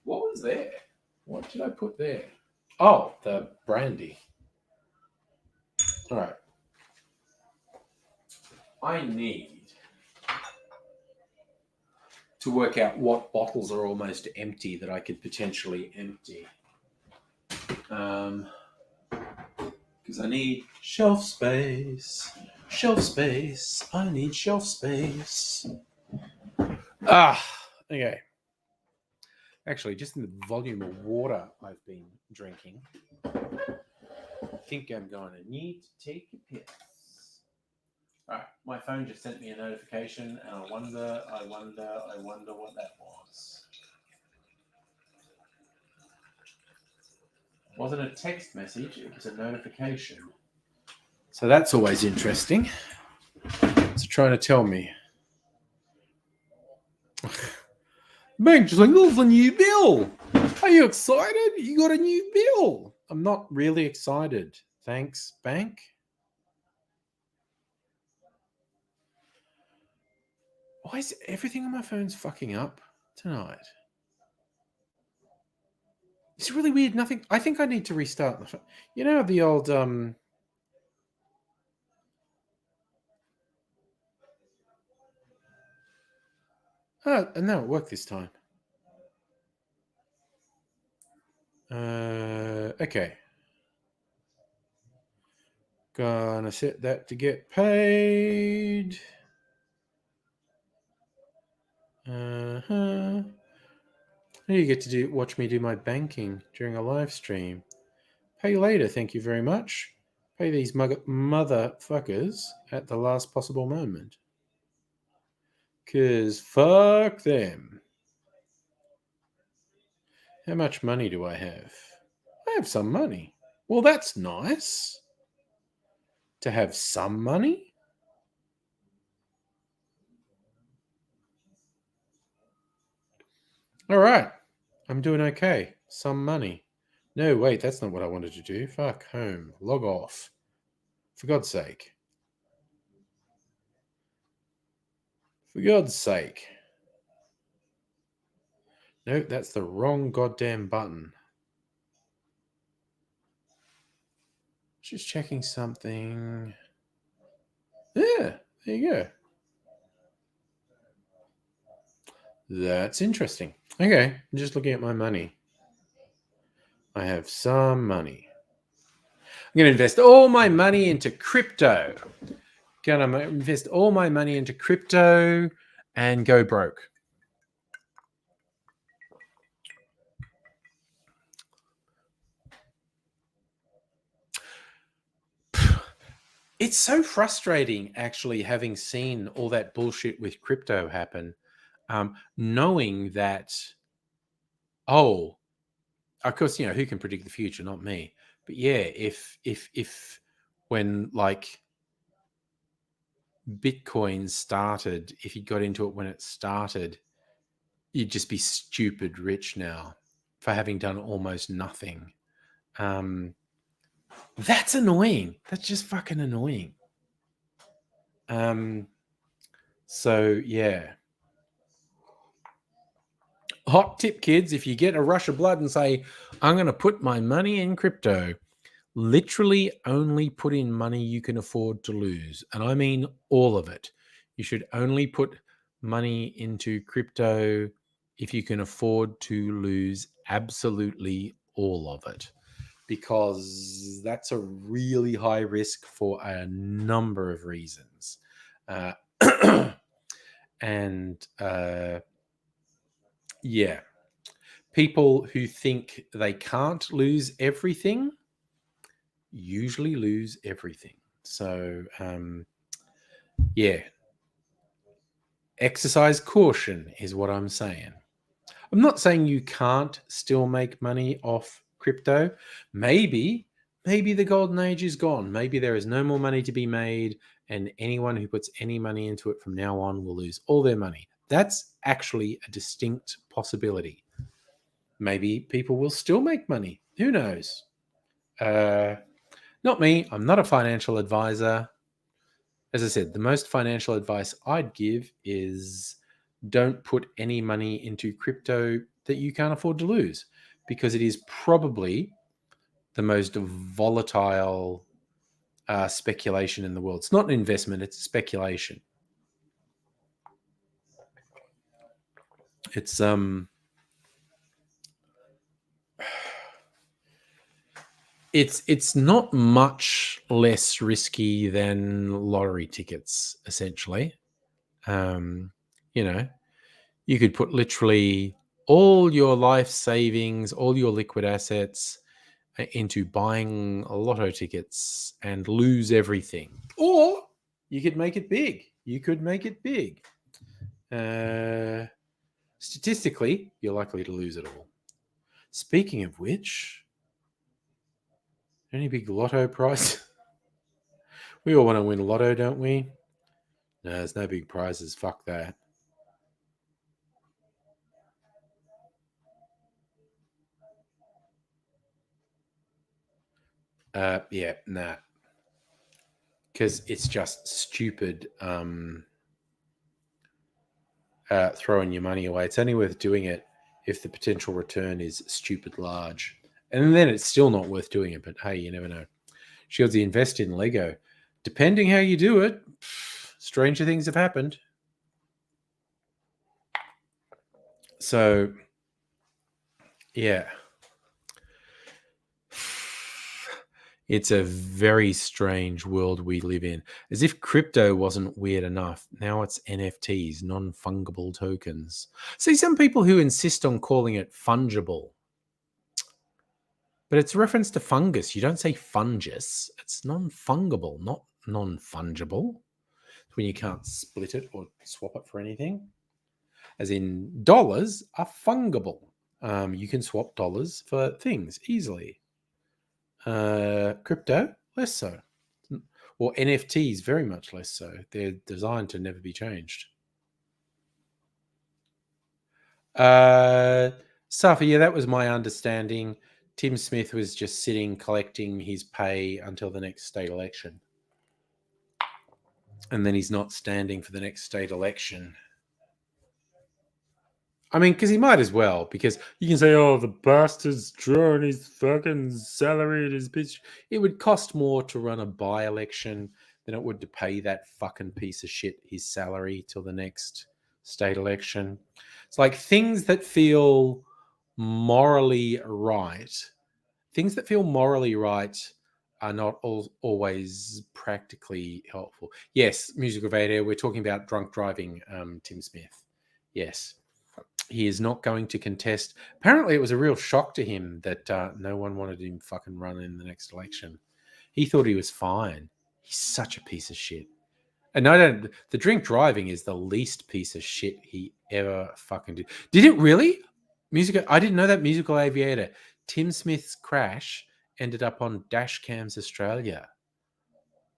What was there? What did I put there? Oh, the brandy. All right. I need to work out what bottles are almost empty that I could potentially empty. Because I need shelf space. Shelf space. I need shelf space. Okay. Actually, just in the volume of water I've been drinking, I think I'm going to need to take a piss. All right, my phone just sent me a notification, and I wonder what that was. It wasn't a text message, it was a notification. So that's always interesting. It's trying to tell me. Bank just like, oh, it's a new bill. Are you excited? You got a new bill. I'm not really excited. Thanks, bank. Why is everything on my phone's fucking up tonight? It's really weird. Nothing. I think I need to restart the phone. You know the old Oh, no, it worked this time. Okay. Gonna set that to get paid. Uh-huh. You get to watch me do my banking during a live stream. Pay later, thank you very much. Pay these motherfuckers at the last possible moment. 'Cause fuck them. How much money do I have? I have some money. Well, that's nice. To have some money? All right. I'm doing okay. Some money. No, wait, that's not what I wanted to do. Fuck, home. Log off. For God's sake. For God's sake. No, that's the wrong goddamn button. Just checking something. Yeah, there you go. That's interesting. Okay, I'm just looking at my money. I have some money. I'm going to invest all my money into crypto. Going to invest all my money into crypto and go broke. It's so frustrating, actually, having seen all that bullshit with crypto happen, knowing that, oh, of course, who can predict the future? Not me. But yeah, if when like Bitcoin started, if you got into it when it started, you'd just be stupid rich now for having done almost nothing. That's annoying. That's just fucking annoying. So yeah. Hot tip, kids, if you get a rush of blood and say, I'm going to put my money in crypto, literally only put in money you can afford to lose. And I mean all of it. You should only put money into crypto if you can afford to lose absolutely all of it, because that's a really high risk for a number of reasons. And yeah, people who think they can't lose everything usually lose everything. So, yeah, exercise caution is what I'm saying. I'm not saying you can't still make money off crypto. Maybe the golden age is gone. Maybe there is no more money to be made, and anyone who puts any money into it from now on will lose all their money. That's actually a distinct possibility. Maybe people will still make money. Who knows? Not me. I'm not a financial advisor. As I said, the most financial advice I'd give is don't put any money into crypto that you can't afford to lose, because it is probably the most volatile speculation in the world. It's not an investment, it's a speculation. It's not much less risky than lottery tickets, essentially. You know, you could put literally all your life savings, all your liquid assets into buying lotto tickets and lose everything. Or you could make it big. Statistically, you're likely to lose it all. Speaking of which, any big lotto prize? We all want to win lotto, don't we? No, there's no big prizes. Fuck that. Yeah, nah. Because it's just stupid throwing your money away. It's only worth doing it if the potential return is stupid large. And then it's still not worth doing it, but hey, you never know. Shieldsy, invest in Lego. Depending how you do it, stranger things have happened. So, yeah. It's a very strange world we live in. As if crypto wasn't weird enough. Now it's NFTs, non-fungible tokens. See, some people who insist on calling it fungible. But it's a reference to fungus. You don't say fungus. It's non-fungible, not non-fungible. It's when you can't split it or swap it for anything. As in, dollars are fungible. You can swap dollars for things easily. Crypto, less so. Or NFTs, very much less so. They're designed to never be changed. Safa, yeah, that was my understanding. Tim Smith was just sitting collecting his pay until the next state election. And then he's not standing for the next state election. I mean, because he might as well, because you can say, oh, the bastard's drawn his fucking salary at his bitch. It would cost more to run a by-election than it would to pay that fucking piece of shit his salary till the next state election. It's like things that feel morally right. Things that feel morally right are not always practically helpful. Yes, Musical Vader, we're talking about drunk driving, Tim Smith. Yes. He is not going to contest. Apparently, it was a real shock to him that no one wanted him fucking run in the next election. He thought he was fine. He's such a piece of shit. And the drink driving is the least piece of shit he ever fucking did. Did it really? I didn't know that. Musical Aviator. Tim Smith's crash ended up on Dashcams Australia.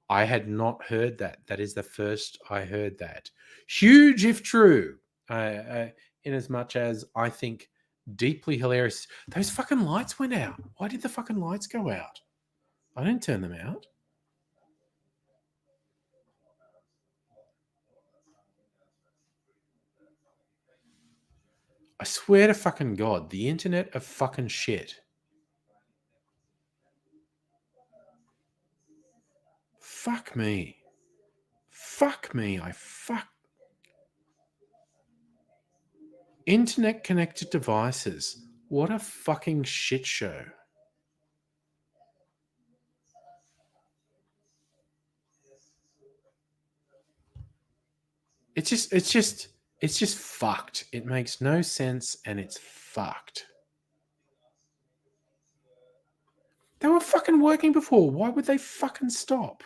I had not heard that. That is the first I heard that. Huge if true. in as much as I think deeply hilarious. Those fucking lights went out. Why did the fucking lights go out? I didn't turn them out. I swear to fucking God, the internet of fucking shit. Fuck me. Fuck me. Internet connected devices. What a fucking shit show. It's just fucked. It makes no sense and it's fucked. They were fucking working before. Why would they fucking stop?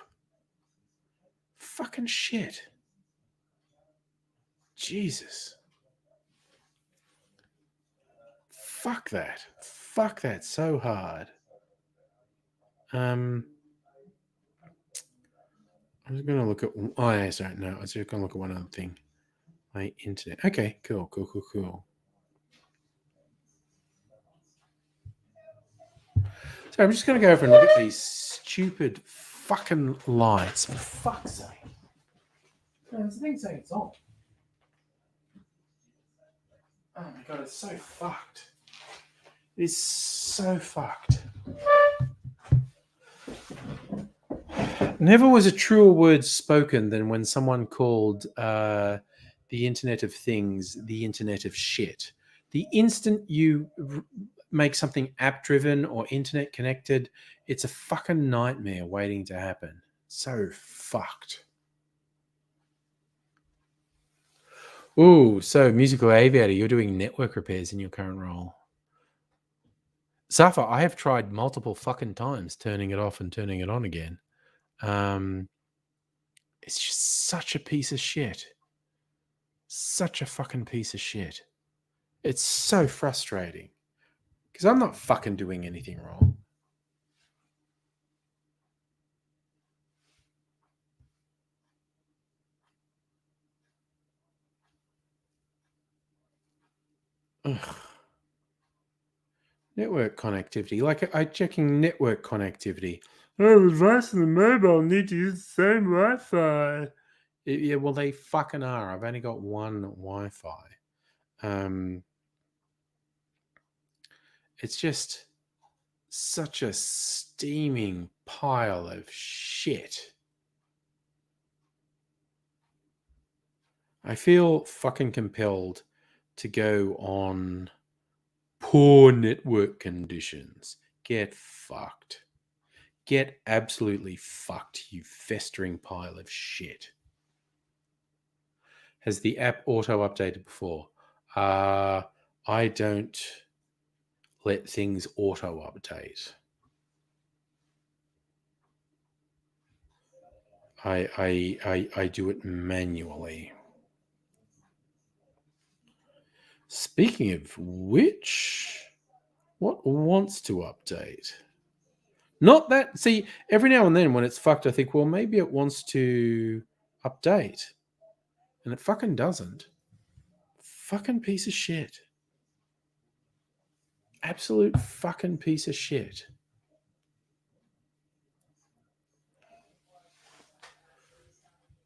Fucking shit. Jesus. Fuck that. Fuck that so hard. I'm just going to look at... Oh, yeah, sorry. No, I was just going to look at one other thing. My internet. Okay, cool. So I'm just going to go over and look at these stupid fucking lights. For fuck's sake. There's a thing saying it's on. Oh my God, it's so fucked. It is so fucked. Never was a truer word spoken than when someone called the Internet of Things the Internet of Shit. The instant you make something app-driven or internet-connected, it's a fucking nightmare waiting to happen. So fucked. Ooh, so Musical Aviator, you're doing network repairs in your current role. Safa, I have tried multiple fucking times turning it off and turning it on again. It's just such a piece of shit. Such a fucking piece of shit. It's so frustrating. Because I'm not fucking doing anything wrong. Ugh. Network connectivity. Like I'm checking network connectivity. Oh, the device and the mobile need to use the same Wi-Fi. Yeah, well, they fucking are. I've only got one Wi-Fi. It's just such a steaming pile of shit. I feel fucking compelled to go on poor network conditions. Get fucked. Get absolutely fucked, you festering pile of shit. Has the app auto-updated before? I don't let things auto-update. I do it manually. Speaking of which, what wants to update? Not that. See, every now and then when it's fucked, I think, well, maybe it wants to update. And it fucking doesn't. Fucking piece of shit. Absolute fucking piece of shit.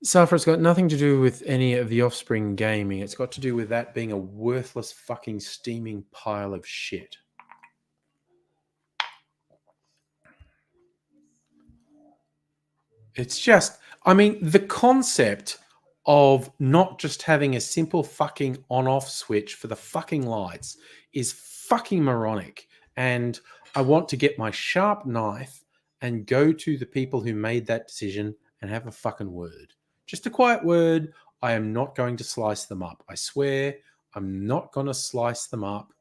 Safra, it's got nothing to do with any of the Offspring gaming. It's got to do with that being a worthless fucking steaming pile of shit. It's just, I mean, the concept of not just having a simple fucking on-off switch for the fucking lights is fucking moronic. And I want to get my sharp knife and go to the people who made that decision and have a fucking word. Just a quiet word. I am not going to slice them up. I swear I'm not going to slice them up.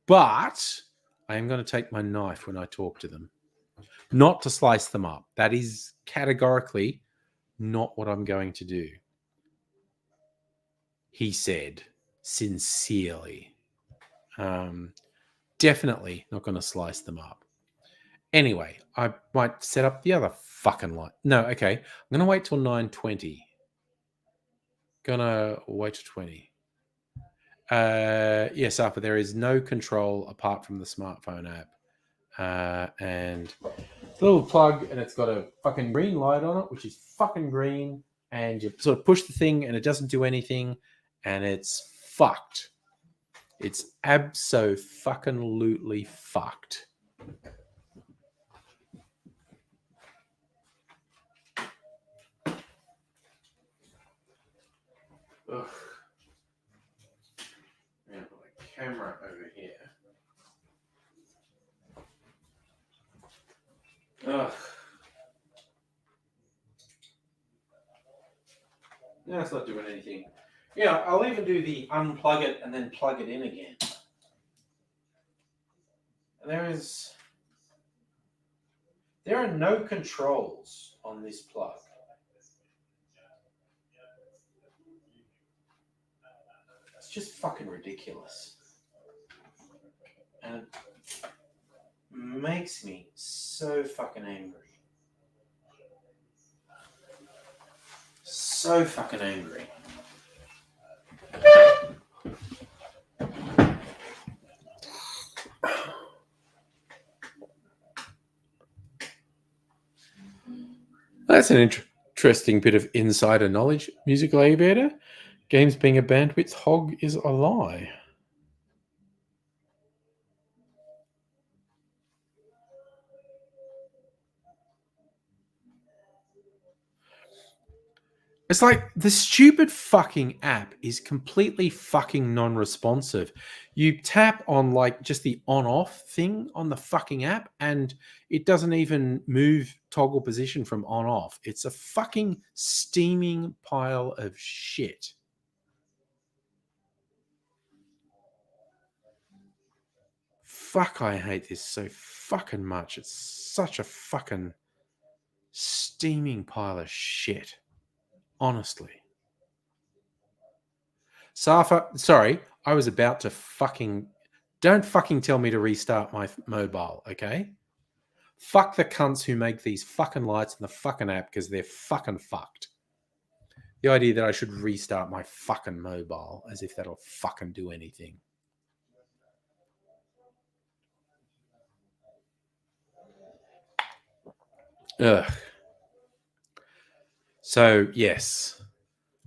But I am going to take my knife when I talk to them. Not to slice them up. That is categorically not what I'm going to do. He said, sincerely. Definitely not going to slice them up. Anyway, I might set up the other fucking light. No, okay. I'm going to wait till 9:20. Gonna wait till 20. Yes, Arthur, there is no control apart from the smartphone app. And the little plug, and it's got a fucking green light on it, which is fucking green. And you sort of push the thing, and it doesn't do anything, and it's fucked. It's abso-fucking-lutely fucked. Ugh. I'm gonna put my camera over here. Ugh. No, it's not doing anything. Yeah, I'll even do the unplug it and then plug it in again. There are no controls on this plug. It's just fucking ridiculous. And it makes me so fucking angry. So fucking angry. That's an interesting bit of insider knowledge. Musical aviator. Games being a bandwidth hog is a lie. It's like the stupid fucking app is completely fucking non-responsive. You tap on like just the on-off thing on the fucking app and it doesn't even move toggle position from on-off. It's a fucking steaming pile of shit. Fuck, I hate this so fucking much. It's such a fucking steaming pile of shit. Honestly. Safa, sorry, I was about to fucking... Don't fucking tell me to restart my mobile, okay? Fuck the cunts who make these fucking lights in the fucking app because they're fucking fucked. The idea that I should restart my fucking mobile as if that'll fucking do anything. Ugh. So, yes,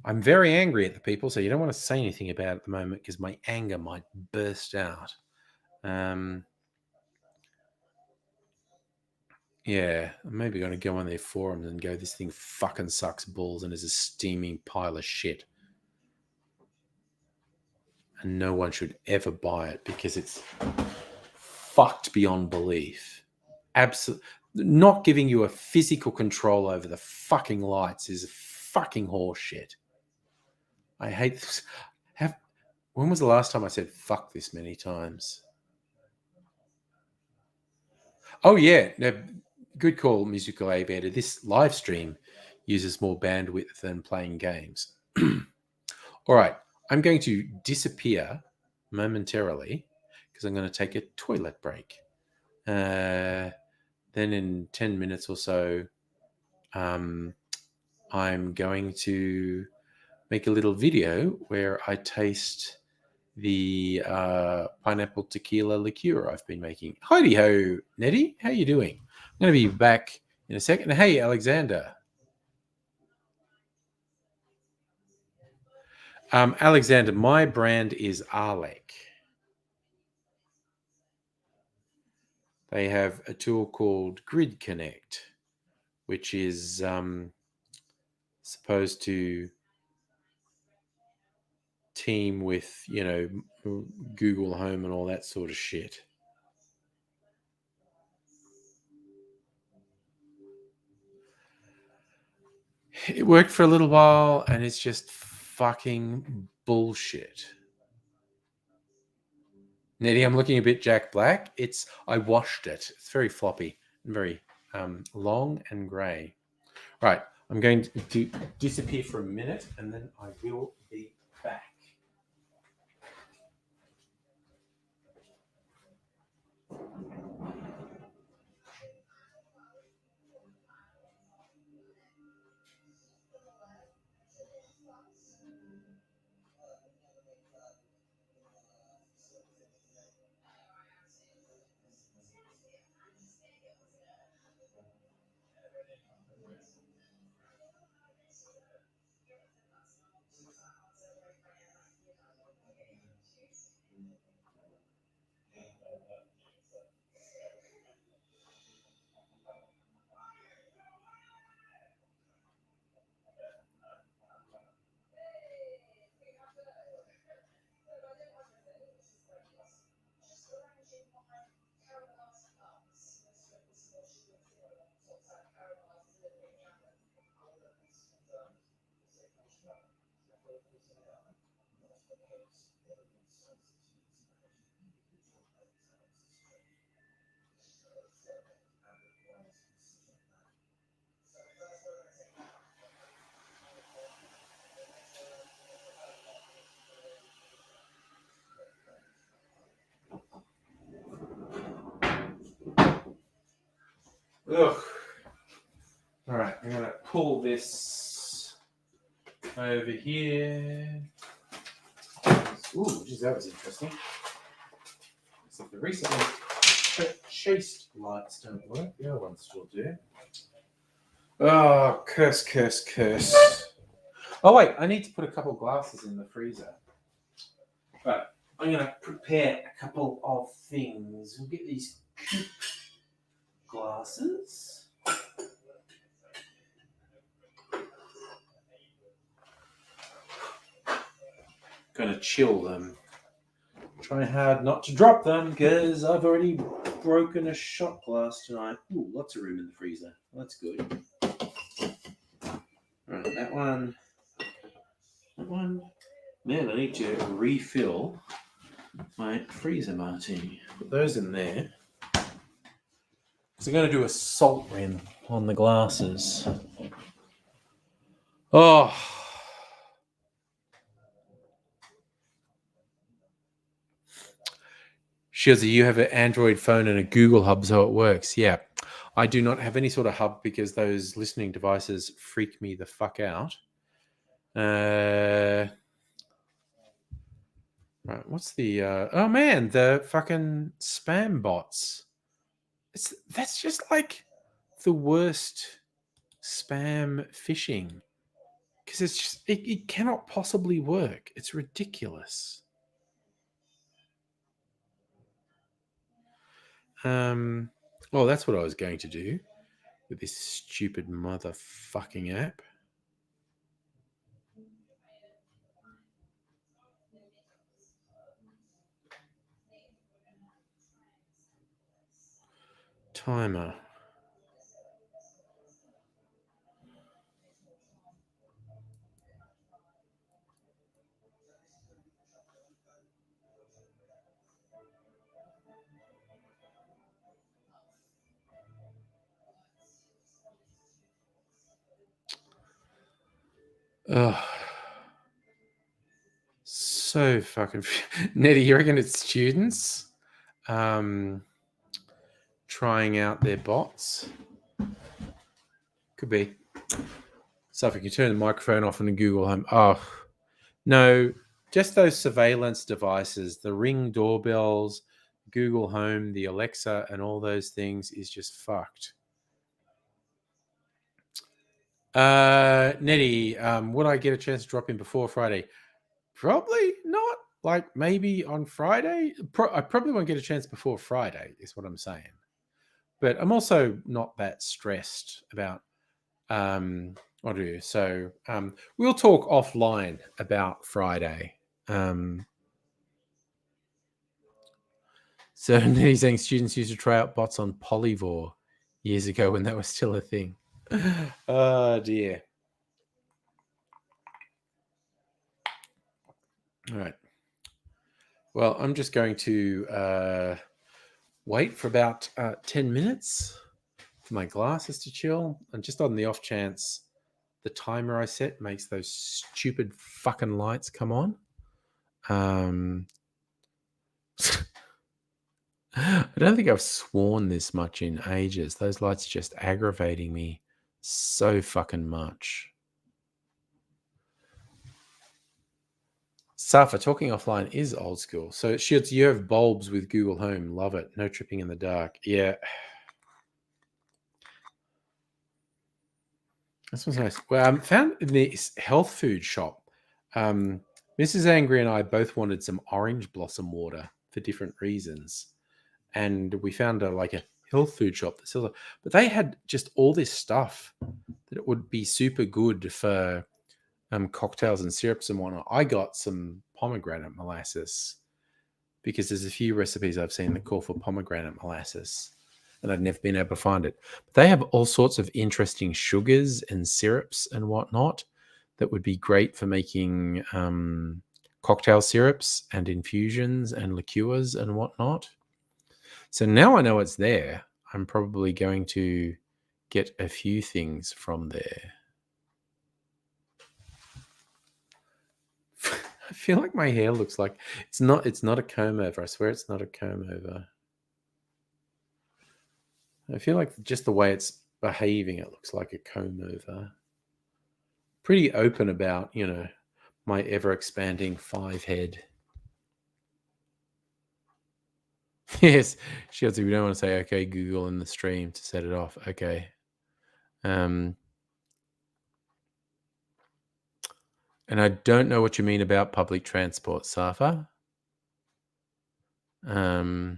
I'm very angry at the people, so you don't want to say anything about it at the moment because my anger might burst out. Yeah, I'm maybe going to go on their forums and go, this thing fucking sucks balls and is a steaming pile of shit. And no one should ever buy it because it's fucked beyond belief. Absolutely. Not giving you a physical control over the fucking lights is fucking horseshit. I hate this. When was the last time I said fuck this many times? Oh, yeah. No, good call, Musical Aviator. This live stream uses more bandwidth than playing games. All right. I'm going to disappear momentarily because I'm going to take a toilet break. Then in 10 minutes or so, I'm going to make a little video where I taste the pineapple tequila liqueur I've been making. Heidi ho, Nettie. How you doing? I'm going to be back in a second. Hey, Alexander. Alexander, my brand is Arlec. They have a tool called Grid Connect, which is supposed to team with, Google Home and all that sort of shit. It worked for a little while and it's just fucking bullshit. Nettie, I'm looking a bit Jack Black. I washed it. It's very floppy and very long and grey. Right, I'm going to disappear for a minute and then I will be back. Ugh. All right, I'm going to pull this over here. Ooh, geez, that was interesting. Except the recently chased lights don't work. The other ones still do. Oh, curse, curse, curse. Oh, wait, I need to put a couple glasses in the freezer. Right, I'm going to prepare a couple of things. We'll get these coupe glasses. Going to chill them. Try hard not to drop them because I've already broken a shot glass tonight. Ooh, lots of room in the freezer. That's good. Right, that one. That one. Man, I need to refill my freezer martini. Put those in there. Because I'm going to do a salt rim on the glasses. Oh. Shizzy, you have an Android phone and a Google hub, so it works. Yeah. I do not have any sort of hub because those listening devices freak me the fuck out. Right, what's the oh man, the fucking spam bots. That's just like the worst spam phishing. Because it's just it cannot possibly work. It's ridiculous. Well, that's what I was going to do with this stupid motherfucking app. Timer. Ugh. So fucking Nettie, you reckon it's students trying out their bots? Could be. So if you can turn the microphone off in the Google Home. Oh, no, just those surveillance devices, the Ring doorbells, Google Home, the Alexa, and all those things is just fucked. Nettie, would I get a chance to drop in before Friday? Probably not. Like maybe on Friday. I probably won't get a chance before Friday, is what I'm saying. But I'm also not that stressed about what do you? So we'll talk offline about Friday. So he's saying students used to try out bots on Polyvore years ago when that was still a thing. Oh dear. All right. Well, I'm just going to wait for about 10 minutes for my glasses to chill. And just on the off chance the timer I set makes those stupid fucking lights come on. I don't think I've sworn this much in ages. Those lights are just aggravating me so fucking much. Safa, talking offline is old school. So shits, you have bulbs with Google Home. Love it. No tripping in the dark. Yeah. This was nice. Well, found in this health food shop, Mrs. Angry and I both wanted some orange blossom water for different reasons. And we found a health food shop that sells it. But they had just all this stuff that it would be super good for cocktails and syrups and whatnot. I got some pomegranate molasses because there's a few recipes I've seen that call for pomegranate molasses and I've never been able to find it. But they have all sorts of interesting sugars and syrups and whatnot that would be great for making cocktail syrups and infusions and liqueurs and whatnot. So now I know it's there. I'm probably going to get a few things from there. I feel like my hair looks like it's not a comb over. I swear it's not a comb over. I feel like just the way it's behaving, it looks like a comb over. Pretty open about, my ever expanding 5 head. Yes, Shieldsy, we don't want to say okay Google in the stream to set it off. Okay. And I don't know what you mean about public transport, Safa. A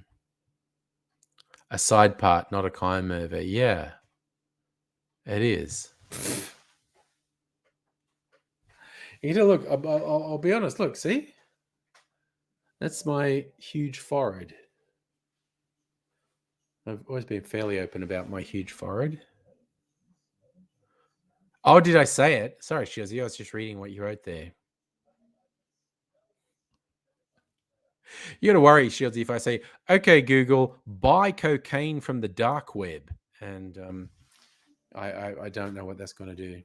side part, not a comb over. Yeah, it is. You know, look, I'll be honest. Look, see? That's my huge forehead. I've always been fairly open about my huge forehead. Oh, did I say it? Sorry, Shizzy. I was just reading what you wrote there. You got to worry, Shieldsy, if I say, okay, Google, buy cocaine from the dark web. And I don't know what that's going to do.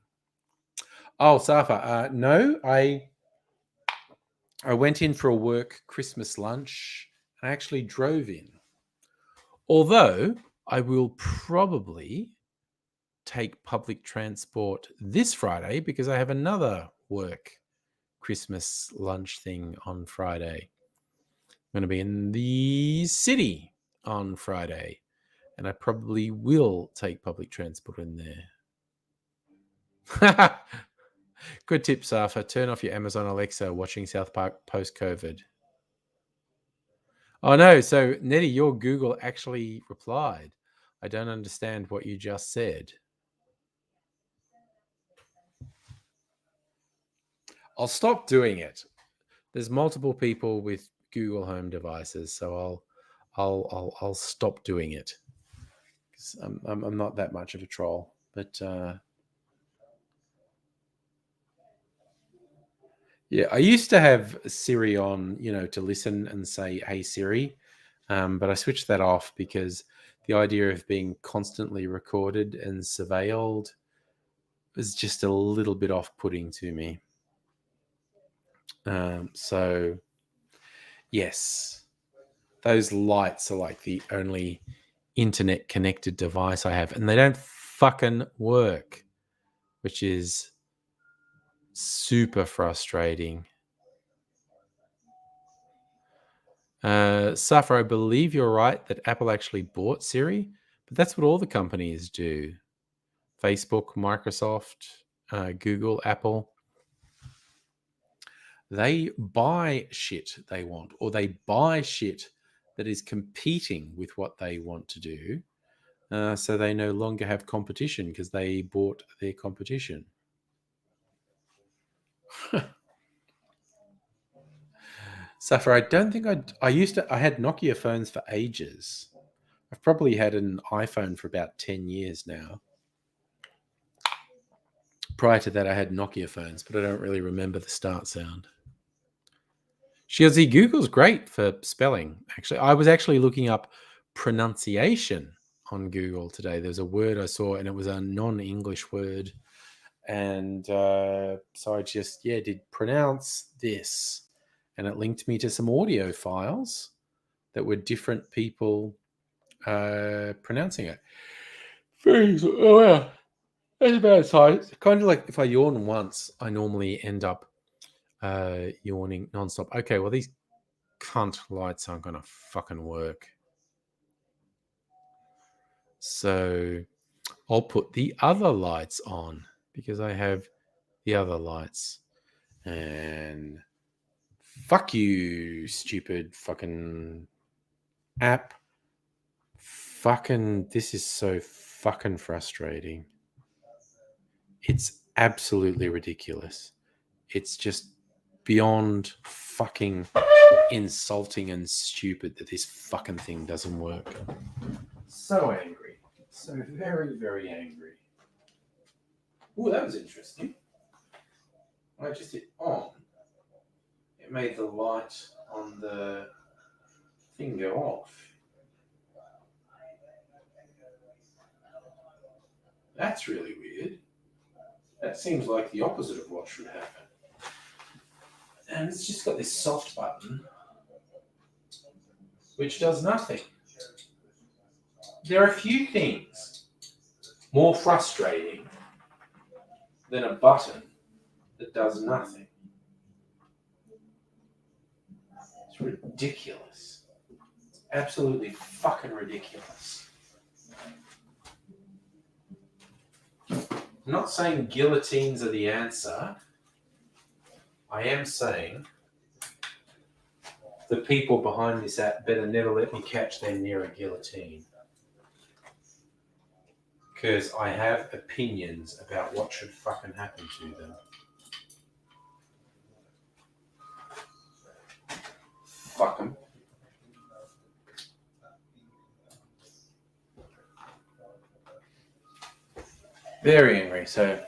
Oh, Safa, no, I went in for a work Christmas lunch. I actually drove in. Although I will probably take public transport this Friday because I have another work Christmas lunch thing on Friday. I'm going to be in the city on Friday, and I probably will take public transport in there. Good tip, Safa. Turn off your Amazon Alexa watching South Park post-COVID. Oh, no. So, Nettie, your Google actually replied. I don't understand what you just said. I'll stop doing it. There's multiple people with Google Home devices, so I'll stop doing it. I'm not that much of a troll, but yeah, I used to have Siri on, to listen and say, "Hey Siri," but I switched that off because the idea of being constantly recorded and surveilled was just a little bit off-putting to me. So, yes, those lights are like the only internet connected device I have, and they don't fucking work, which is super frustrating. Safar, I believe you're right that Apple actually bought Siri, but that's what all the companies do. Facebook, Microsoft, Google, Apple. They buy shit they want, or they buy shit that is competing with what they want to do. So they no longer have competition because they bought their competition. Safar, I don't think I had Nokia phones for ages. I've probably had an iPhone for about 10 years now. Prior to that, I had Nokia phones, but I don't really remember the start sound. Shieldsy, Google's great for spelling. Actually, I was actually looking up pronunciation on Google today. There's a word I saw, and it was a non-English word. And so I just, did pronounce this. And it linked me to some audio files that were different people pronouncing it. Oh, yeah. That's about as high. It's kind of like if I yawn once, I normally end up yawning nonstop. Okay, well, these cunt lights aren't going to fucking work. So I'll put the other lights on because I have the other lights. And fuck you, stupid fucking app. Fucking, this is so fucking frustrating. It's absolutely ridiculous. It's just beyond fucking insulting and stupid that this fucking thing doesn't work. So angry. So very, very angry. Oh, that was interesting. I just hit on. it made the light on the thing go off. That's really weird. That seems like the opposite of what should happen. And it's just got this soft button, which does nothing. There are a few things more frustrating than a button that does nothing. It's ridiculous. It's absolutely fucking ridiculous. I'm not saying guillotines are the answer. I am saying the people behind this app better never let me catch them near a guillotine. Because I have opinions about what should fucking happen to them. Fuck them. Very angry. So,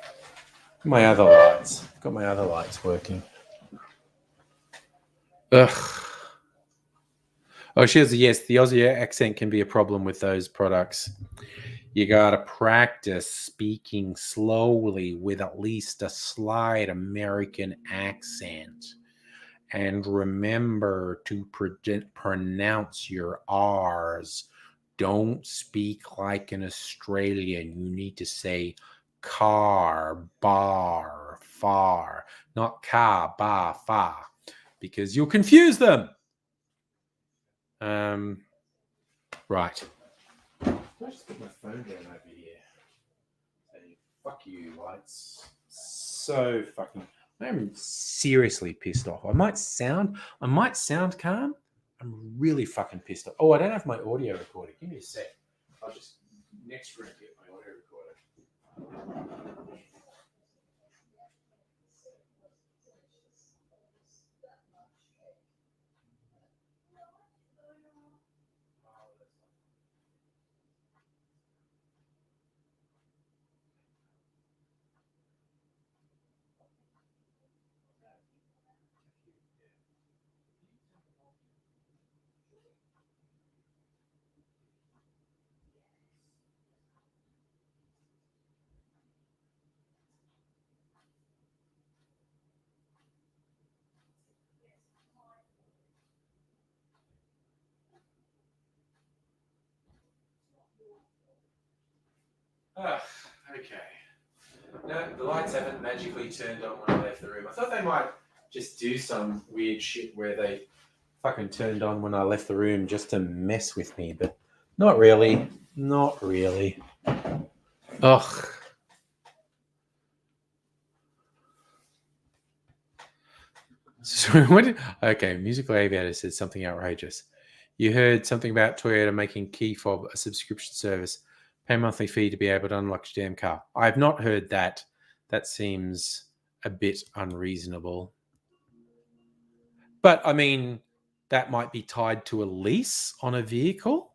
my other lights. Got my other lights working. Ugh. Oh, she has yes. The Aussie accent can be a problem with those products. You gotta practice speaking slowly with at least a slight American accent. And remember to pronounce your R's. Don't speak like an Australian. You need to say car, bar, far, not car, bar, far, because you'll confuse them. Right. I'll just put my phone down over here. Say, fuck you, lights. So fucking... I'm seriously pissed off. I might sound calm. I'm really fucking pissed off. Oh, I don't have my audio recorder. Give me a sec. I'll just next room get my audio recorder. Okay. No, the lights haven't magically turned on when I left the room. I thought they might just do some weird shit where they fucking turned on when I left the room just to mess with me, but not really. Not really. Ugh. So okay, Musical Aviator said something outrageous. You heard something about Toyota making key fob a subscription service. Pay a monthly fee to be able to unlock your damn car. I've not heard that. That seems a bit unreasonable. But, I mean, that might be tied to a lease on a vehicle.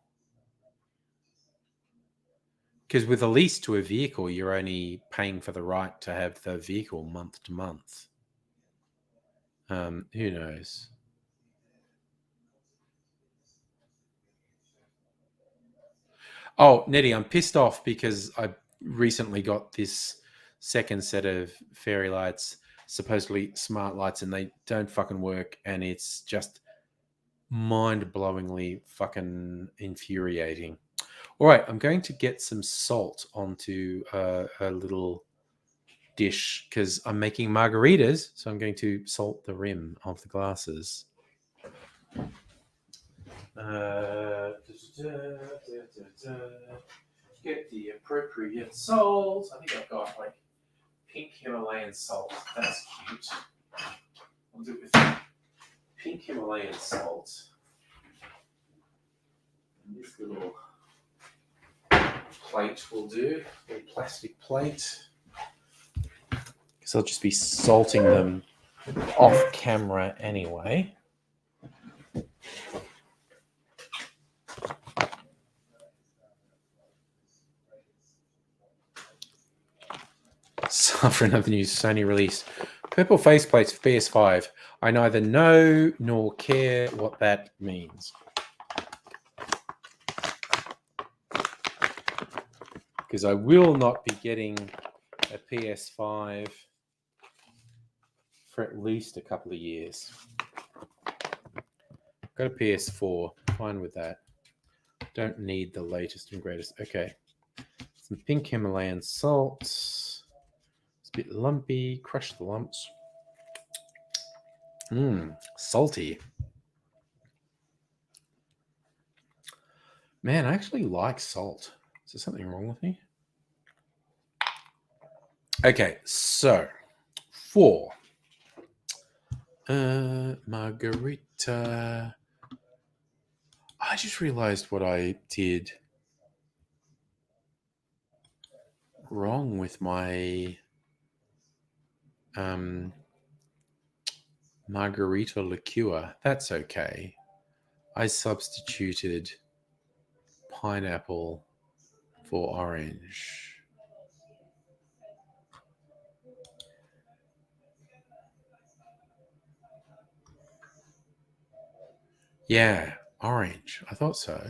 Because with a lease to a vehicle, you're only paying for the right to have the vehicle month to month. Who knows? Oh, Nettie, I'm pissed off because I recently got this second set of fairy lights, supposedly smart lights, and they don't fucking work, and it's just mind-blowingly fucking infuriating. All right, I'm going to get some salt onto a little dish because I'm making margaritas, so I'm going to salt the rim of the glasses. Get the appropriate salt. I think I've got like pink Himalayan salt. That's cute. I'll do it with pink Himalayan salt. And this little plate will do, a little plastic plate. Because I'll just be salting them off camera anyway. So for another news, Sony released Purple faceplates for PS5. I neither know nor care what that means. Because I will not be getting a PS5 for at least a couple of years. Got a PS4. Fine with that. Don't need the latest and greatest. Okay. Some pink Himalayan salt. It's a bit lumpy. Crush the lumps. Salty. Man, I actually like salt. Is there something wrong with me? Okay, so 4. Margarita. I just realized what I did wrong with my margarita liqueur. That's okay. I substituted pineapple for orange. Yeah, orange. I thought so.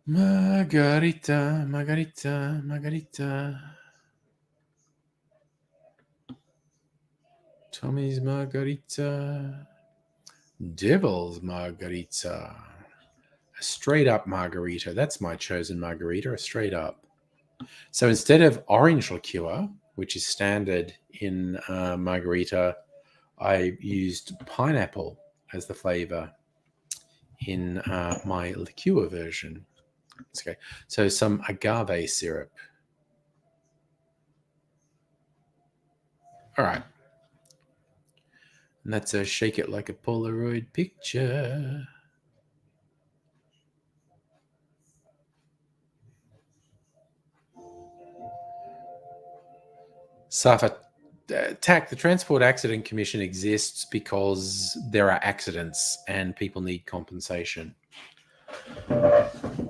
Margarita, margarita, margarita. Tommy's margarita. Devil's margarita. A straight up margarita. That's my chosen margarita, a straight up. So instead of orange liqueur, which is standard in margarita, I used pineapple as the flavor in my liqueur version. Okay, so some agave syrup. All right. And that's a shake it like a Polaroid picture. Safa, TAC, the Transport Accident Commission exists because there are accidents and people need compensation.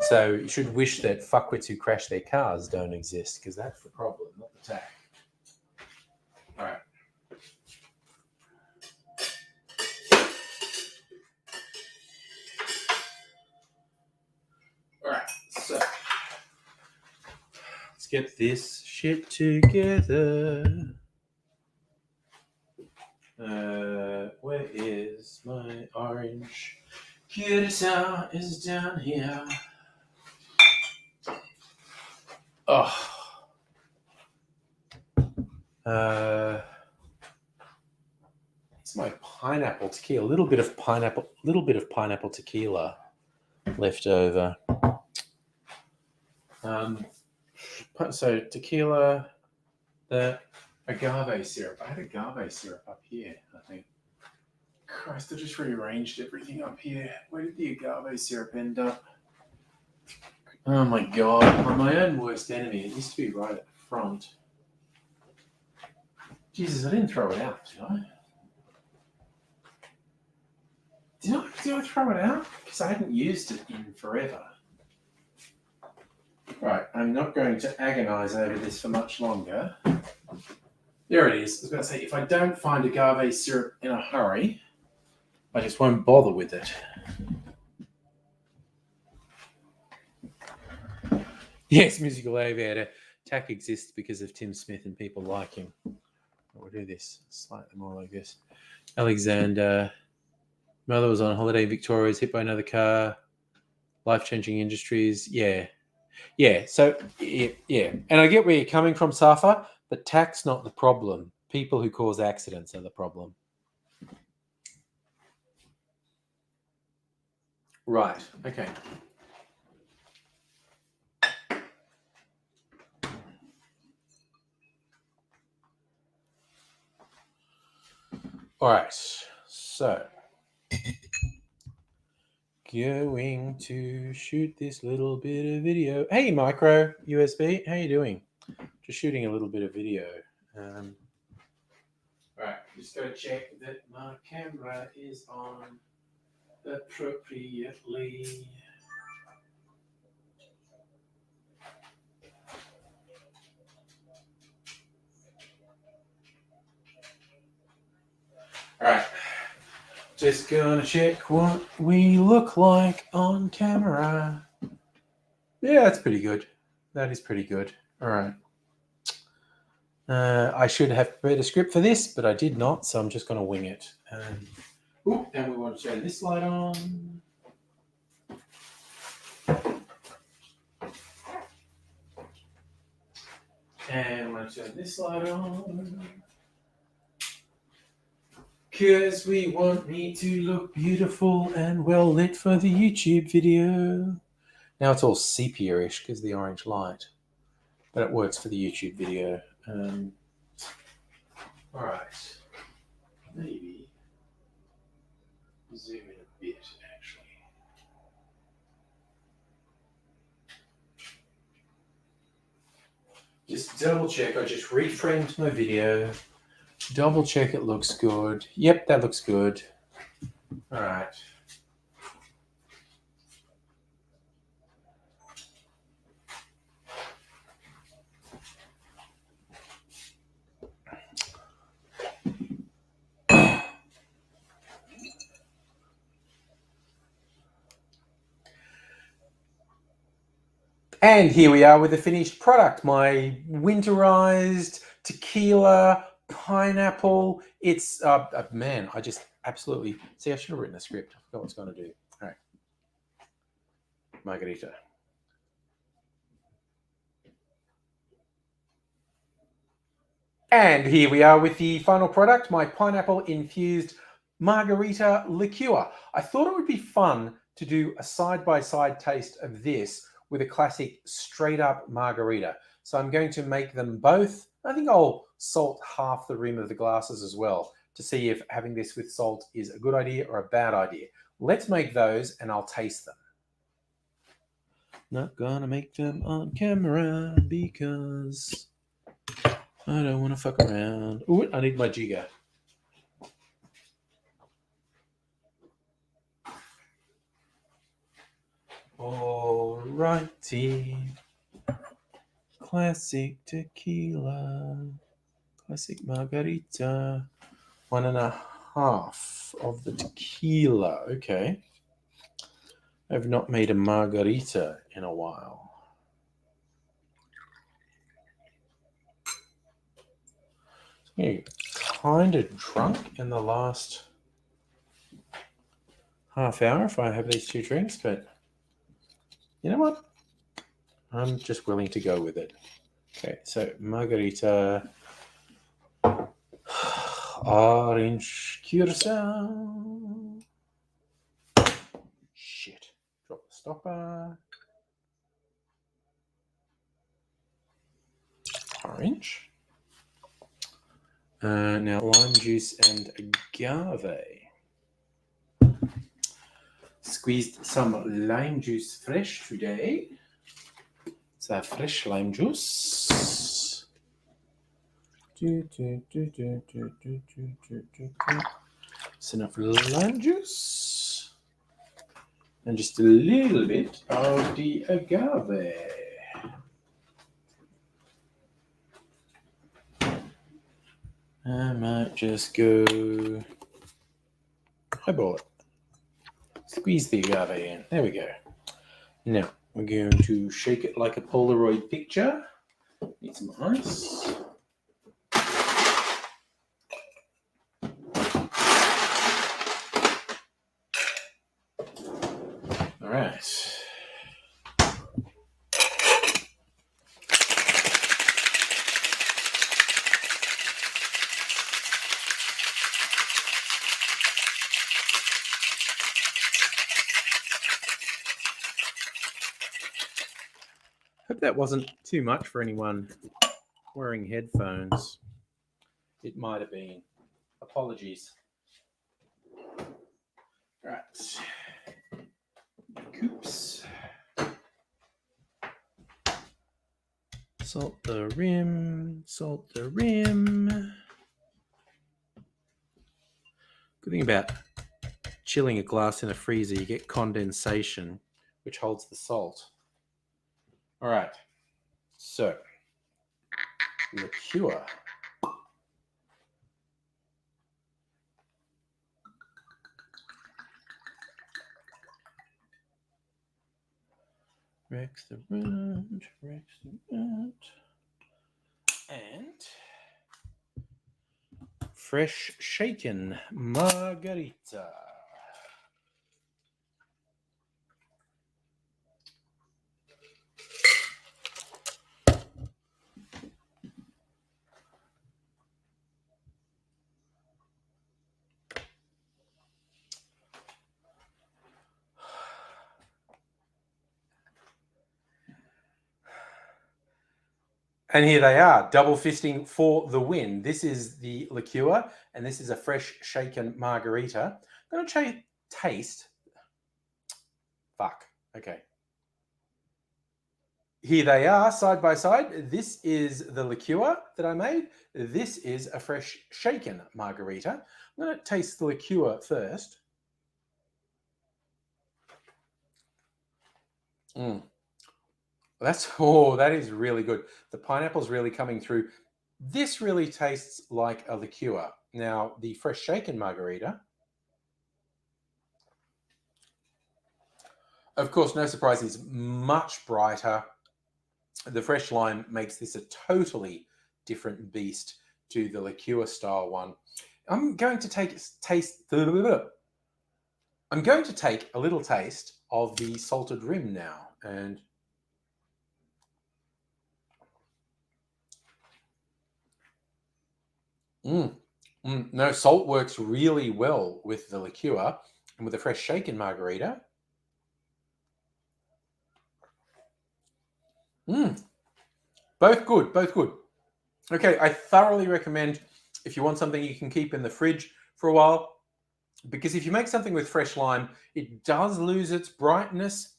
So you should wish that fuckwits who crash their cars don't exist, because that's the problem, not the TAC. All right. All right, so let's get this shit together. Where is my orange? Curacao is down here. Oh. It's my pineapple tequila. A little bit of pineapple tequila left over. So tequila, the agave syrup. I had agave syrup up here, I think. Christ, I just rearranged everything up here. Where did the agave syrup end up? Oh my god, I'm my own worst enemy. It used to be right at the front. Jesus, I didn't throw it out, did I? Did I throw it out? Because I hadn't used it in forever. Right, I'm not going to agonize over this for much longer. There it is. I was going to say, if I don't find agave syrup in a hurry, I just won't bother with it. Yes, Musical Aviator. TAC exists because of Tim Smith and people like him. We'll do this slightly more like this. Alexander. Mother was on holiday in Victoria, was hit by another car. Life-changing industries. Yeah. So, yeah. And I get where you're coming from, Safa, but TAC's not the problem. People who cause accidents are the problem. Right. Okay. All right. So, going to shoot this little bit of video. Hey, micro USB, how you doing? Just shooting a little bit of video. All right, just got to check that my camera is on appropriately. Alright, just gonna check what we look like on camera. Yeah, that's pretty good. That is pretty good. Alright. I should have prepared a script for this, but I did not, so I'm just going to wing it. And we want to turn this light on. And we want to turn this light on. Because we want me to look beautiful and well lit for the YouTube video. Now it's all sepia-ish because of the orange light. But it works for the YouTube video. Alright. Maybe zoom in a bit, actually. Just double check. I just reframed my video. Double check it looks good. Yep, that looks good. All right. And here we are with the finished product. My winterized tequila, pineapple. It's, man, I just absolutely... See, I should have written a script. I forgot what it's going to do. All right. Margarita. And here we are with the final product, my pineapple-infused margarita liqueur. I thought it would be fun to do a side-by-side taste of this with a classic straight-up margarita. So I'm going to make them both. I think I'll salt half the rim of the glasses as well to see if having this with salt is a good idea or a bad idea. Let's make those and I'll taste them. Not gonna make them on camera because I don't want to fuck around. Ooh, I need my jigger. Alrighty. Classic tequila. Classic margarita. 1.5 of the tequila. Okay. I've not made a margarita in a while. I'm kind of drunk in the last half hour if I have these two drinks, but you know what? I'm just willing to go with it. Okay, so margarita, orange curacao. Shit, drop the stopper. Orange. Now lime juice and agave. Squeezed some lime juice fresh today. It's a fresh lime juice. It's enough lime juice. And just a little bit of the agave. I might just go highball it. Squeeze the agave in. There we go. Now, we're going to shake it like a Polaroid picture. Need some ice. All right. Hope that wasn't too much for anyone wearing headphones. It might have been. Apologies. Right. Coops. Salt the rim. Salt the rim. Good thing about chilling a glass in a freezer, you get condensation, which holds the salt. All right. So, liqueur. Rex the Red, and fresh shaken margarita. And here they are, double fisting for the win. This is the liqueur, and this is a fresh shaken margarita. I'm going to taste. Fuck. Okay. Here they are, side by side. This is the liqueur that I made. This is a fresh shaken margarita. I'm going to taste the liqueur first. That is really good. The pineapple's really coming through. This really tastes like a liqueur. Now, the fresh shaken margarita, of course, no surprise, is much brighter. The fresh lime makes this a totally different beast to the liqueur style one. I'm going to take a little taste of the salted rim now, and no, salt works really well with the liqueur, and with the fresh shaken margarita. Both good, both good. Okay, I thoroughly recommend, if you want something you can keep in the fridge for a while, because if you make something with fresh lime, it does lose its brightness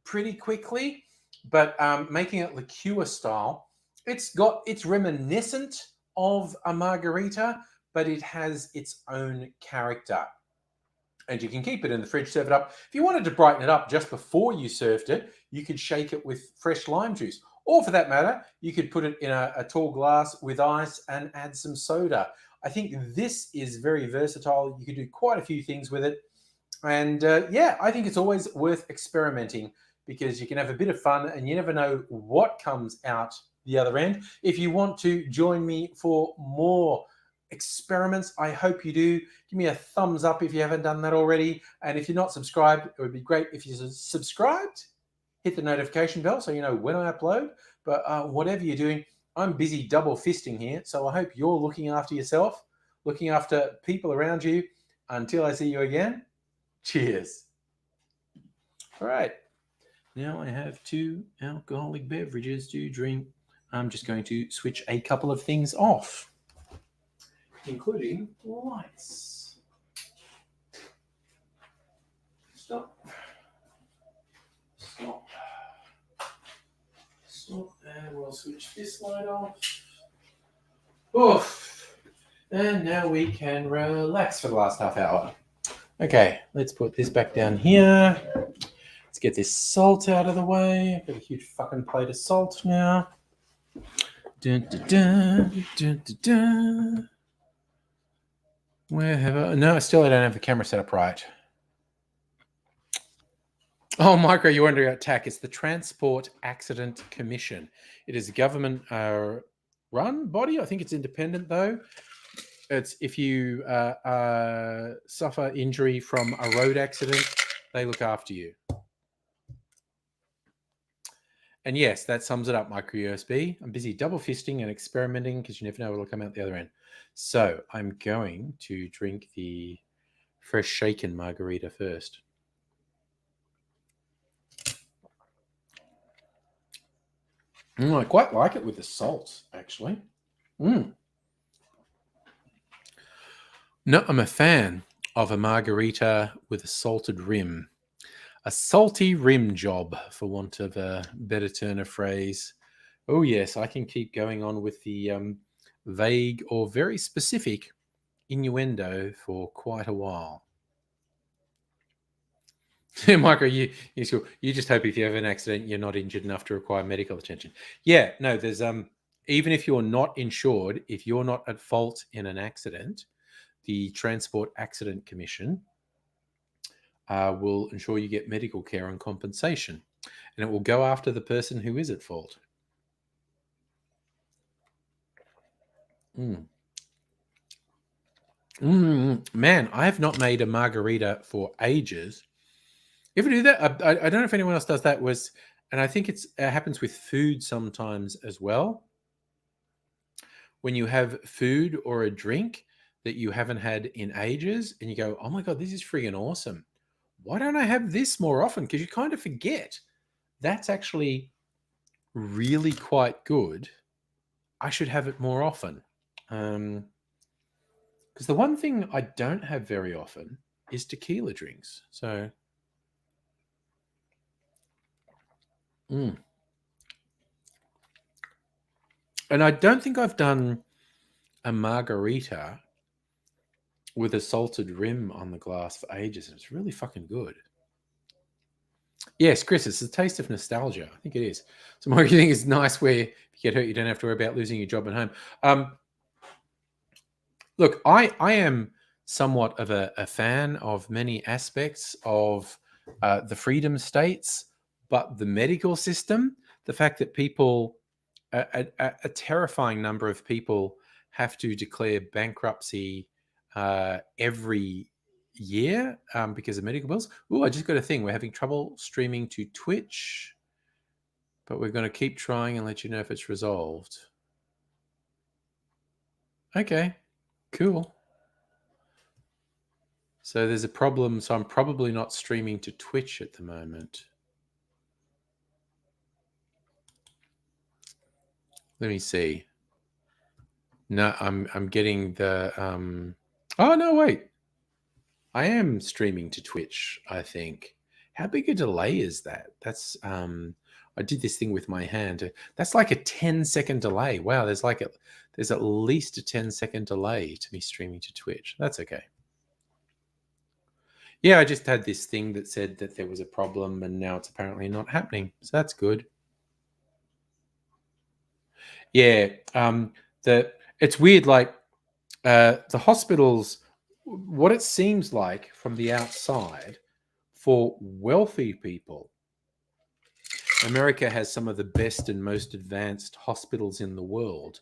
pretty quickly, but making it liqueur style, it's reminiscent of a margarita, but it has its own character. And you can keep it in the fridge, serve it up. If you wanted to brighten it up just before you served it, you could shake it with fresh lime juice. Or for that matter, you could put it in a tall glass with ice and add some soda. I think this is very versatile. You could do quite a few things with it. And yeah, I think it's always worth experimenting because you can have a bit of fun and you never know what comes out the other end. If you want to join me for more experiments, I hope you do. Give me a thumbs up if you haven't done that already. And if you're not subscribed, it would be great if you're subscribed. Hit the notification bell so you know when I upload. But whatever you're doing, I'm busy double fisting here. So I hope you're looking after yourself, looking after people around you. Until I see you again, cheers. All right. Now I have 2 alcoholic beverages to drink. I'm just going to switch a couple of things off, including lights. Stop. And we'll switch this light off. Oof. And now we can relax for the last half hour. Okay, let's put this back down here. Let's get this salt out of the way. I've got a huge fucking plate of salt now. Dun, dun, dun, dun, dun, dun. Where have I? No, I don't have the camera set up right. Oh, Micro, you're under attack. It's the Transport Accident Commission. It is a government-run body. I think it's independent, though. It's if you suffer injury from a road accident, they look after you. And yes, that sums it up, Micro USB. I'm busy double fisting and experimenting because you never know what will come out the other end. So I'm going to drink the fresh shaken margarita first. I quite like it with the salt, actually. No, I'm a fan of a margarita with a salted rim. A salty rim job, for want of a better turn of phrase. Oh, yes, I can keep going on with the vague or very specific innuendo for quite a while. Michael, you just hope if you have an accident, you're not injured enough to require medical attention. Yeah, no, there's even if you're not insured, if you're not at fault in an accident, the Transport Accident Commission will ensure you get medical care and compensation, and it will go after the person who is at fault. Man, I have not made a margarita for ages. You ever do that? I don't know if anyone else does that. And I think it happens with food sometimes as well. When you have food or a drink that you haven't had in ages, and you go, "Oh my god, this is friggin' awesome! Why don't I have this more often?" Because you kind of forget that's actually really quite good. I should have it more often. Because the one thing I don't have very often is tequila drinks. So, and I don't think I've done a margarita with a salted rim on the glass for ages, and it's really fucking good. Yes, Chris, it's the taste of nostalgia. I think it is. So, Mark, you think it's nice where if you get hurt, you don't have to worry about losing your job at home. Look, I am somewhat of a fan of many aspects of the freedom states, but the medical system, the fact that people, a terrifying number of people have to declare bankruptcy every year because of medical bills. Oh, I just got a thing. We're having trouble streaming to Twitch, but we're going to keep trying and let you know if it's resolved. Okay, cool. So there's a problem. So I'm probably not streaming to Twitch at the moment. Let me see. No, I'm getting the oh no, wait. I am streaming to Twitch, I think. How big a delay is that? That's I did this thing with my hand. That's like a 10-second delay. Wow, there's at least a 10-second delay to me streaming to Twitch. That's okay. Yeah, I just had this thing that said that there was a problem and now it's apparently not happening. So that's good. Yeah, it's weird. Like the hospitals, what it seems like from the outside, for wealthy people, America has some of the best and most advanced hospitals in the world.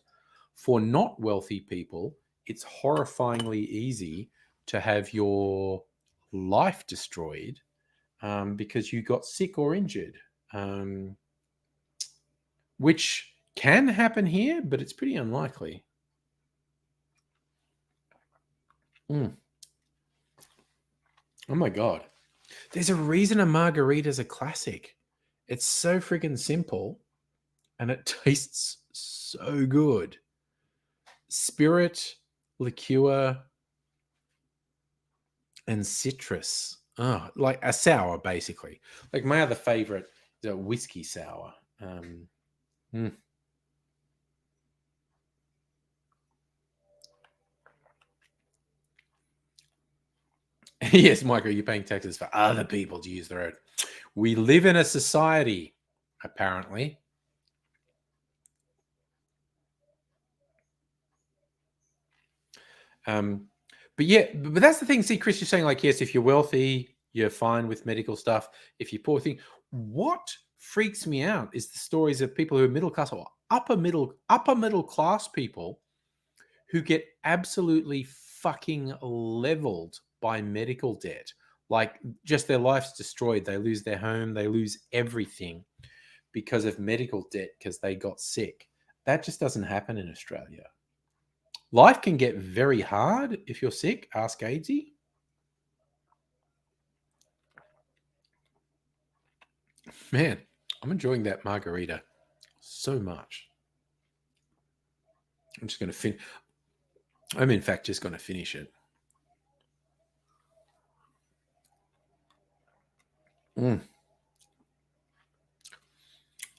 For not wealthy people, it's horrifyingly easy to have your life destroyed because you got sick or injured, which can happen here, but it's pretty unlikely. Oh my god. There's a reason a margarita is a classic. It's so freaking simple and it tastes so good. Spirit, liqueur, and citrus. Oh, like a sour, basically. Like my other favorite is a whiskey sour. Yes, Michael, you're paying taxes for other people to use their own. We live in a society, apparently. But yeah, but that's the thing. See, Chris, you're saying like, yes, if you're wealthy, you're fine with medical stuff. If you're poor thing, what freaks me out is the stories of people who are middle class or upper middle class people who get absolutely fucking leveled by medical debt. Like just their life's destroyed. They lose their home. They lose everything because of medical debt because they got sick. That just doesn't happen in Australia. Life can get very hard if you're sick. Ask AIDSy. Man, I'm enjoying that margarita so much. I'm just going to finish. I'm in fact just going to finish it.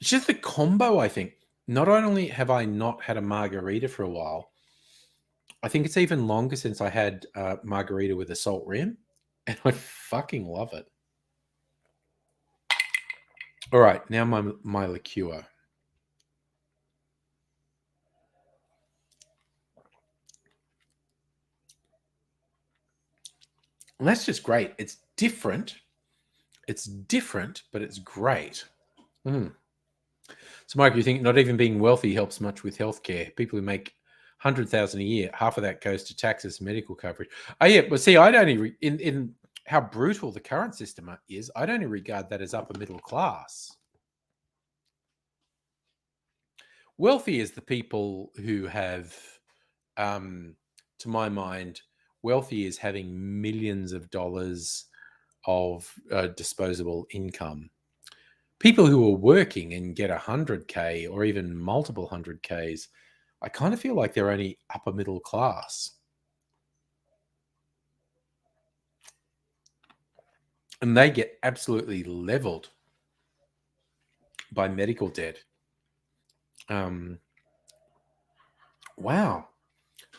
It's just the combo, I think. Not only have I not had a margarita for a while, I think it's even longer since I had a margarita with a salt rim, and I fucking love it. All right, now my liqueur. And that's just great. It's different. It's different, but it's great. Mm. So, Mike, you think not even being wealthy helps much with healthcare? People who make 100,000 a year, half of that goes to taxes and medical coverage. Oh, yeah, but see, I'd only in how brutal the current system is. I'd only regard that as upper middle class. Wealthy is the people who have, to my mind, wealthy is having millions of dollars of disposable income. People who are working and get 100K or even multiple 100Ks, I kind of feel like they're only upper middle class. And they get absolutely leveled by medical debt. Wow.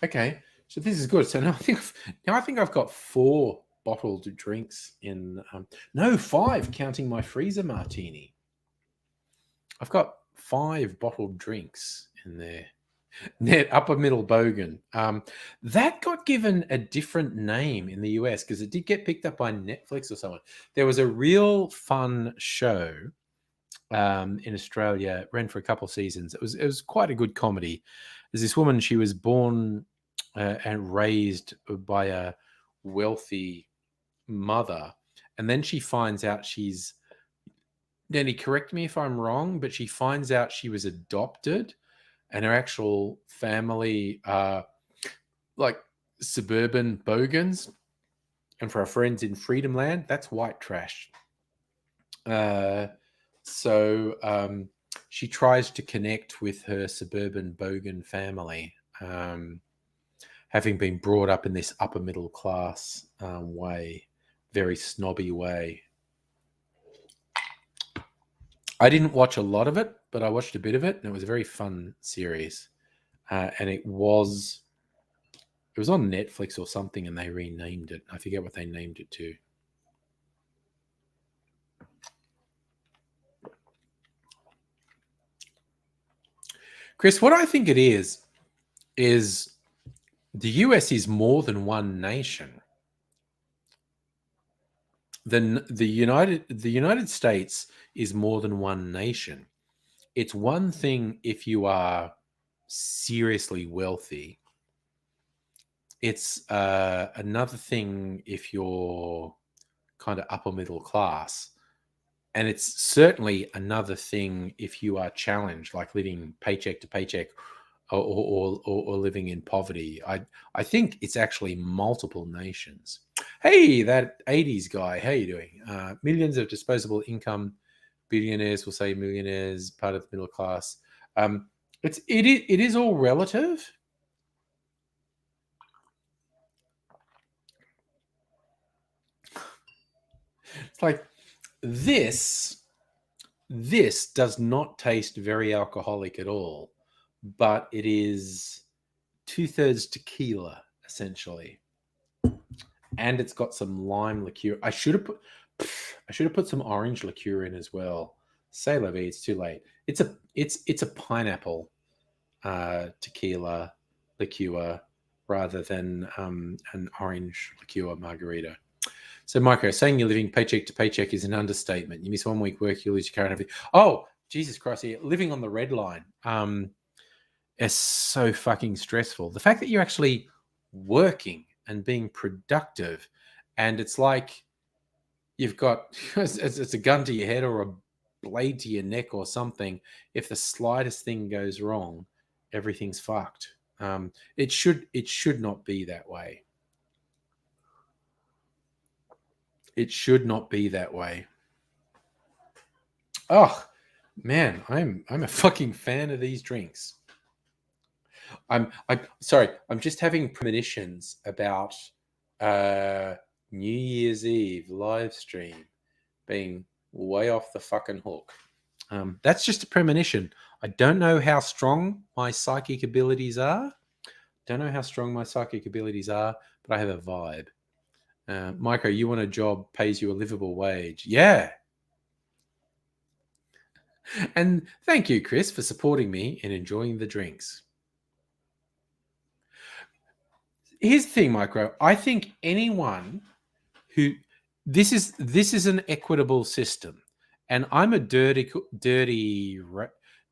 Okay. So this is good. So now I think I've got 4 bottled drinks in. No, 5 counting my freezer martini. I've got 5 bottled drinks in there. Net upper middle bogan. That got given a different name in the US because it did get picked up by Netflix or someone. There was a real fun show in Australia, ran for a couple of seasons. It was quite a good comedy. There's this woman. She was born and raised by a wealthy mother, and then she finds out she's. Danny, correct me if I'm wrong, but she finds out she was adopted, and her actual family are like suburban bogans. And for our friends in Freedom Land, that's white trash. So she tries to connect with her suburban bogan family, having been brought up in this upper middle class way, very snobby way. I didn't watch a lot of it, but I watched a bit of it, and it was a very fun series. And it was on Netflix or something, and they renamed it. I forget what they named it to. Chris, what I think it is the US is more than one nation. The United States is more than one nation. It's one thing if you are seriously wealthy. It's another thing if you're kind of upper middle class. And it's certainly another thing if you are challenged, like living paycheck to paycheck or living in poverty. I think it's actually multiple nations. Hey, that 80s guy, how you doing? Millions of disposable income, billionaires, will say millionaires, part of the middle class. It is all relative. It's like this does not taste very alcoholic at all, but it is 2/3 tequila essentially, and it's got some lime liqueur. I should have put some orange liqueur in as well. Say la vie, it's too late. It's a pineapple tequila liqueur rather than an orange liqueur margarita. So, Micro, saying you're living paycheck to paycheck is an understatement. You miss 1 week work, you lose your current everything. Oh, Jesus Christ! Yeah, living on the red line is so fucking stressful. The fact that you're actually working and being productive, and it's like you've got it's a gun to your head or a blade to your neck or something. If the slightest thing goes wrong, everything's fucked. It should not be that way. It should not be that way. Oh man, I'm a fucking fan of these drinks. I'm sorry. I'm just having premonitions about New Year's Eve live stream being way off the fucking hook. That's just a premonition. I don't know how strong my psychic abilities are. But I have a vibe. Micro, you want a job, pays you a livable wage. Yeah. And thank you, Chris, for supporting me in enjoying the drinks. Here's the thing, Micro. I think anyone who this is an equitable system, and I'm a dirty,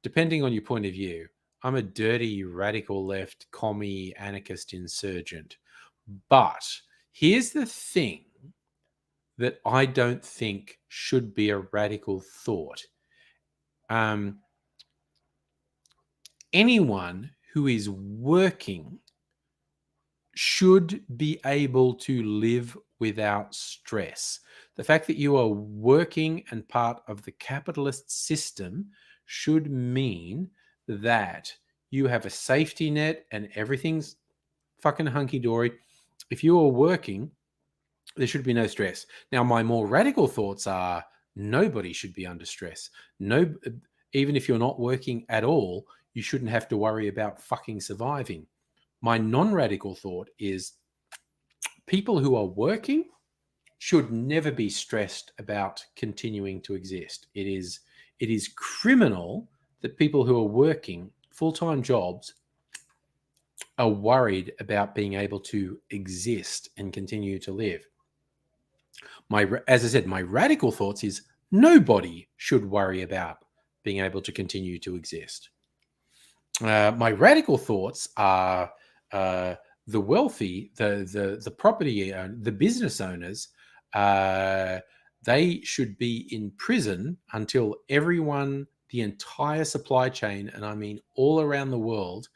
depending on your point of view, I'm a dirty radical left commie anarchist insurgent. But here's the thing that I don't think should be a radical thought. Anyone who is working should be able to live without stress. The fact that you are working and part of the capitalist system should mean that you have a safety net and everything's fucking hunky-dory. If you are working, there should be no stress. Now, my more radical thoughts are nobody should be under stress. No, even if you're not working at all, you shouldn't have to worry about fucking surviving. My non-radical thought is people who are working should never be stressed about continuing to exist. It is criminal that people who are working full-time jobs are worried about being able to exist and continue to live. As I said, my radical thoughts is nobody should worry about being able to continue to exist. My radical thoughts are the wealthy, the property, the business owners. They should be in prison until everyone, the entire supply chain, and I mean all around the world,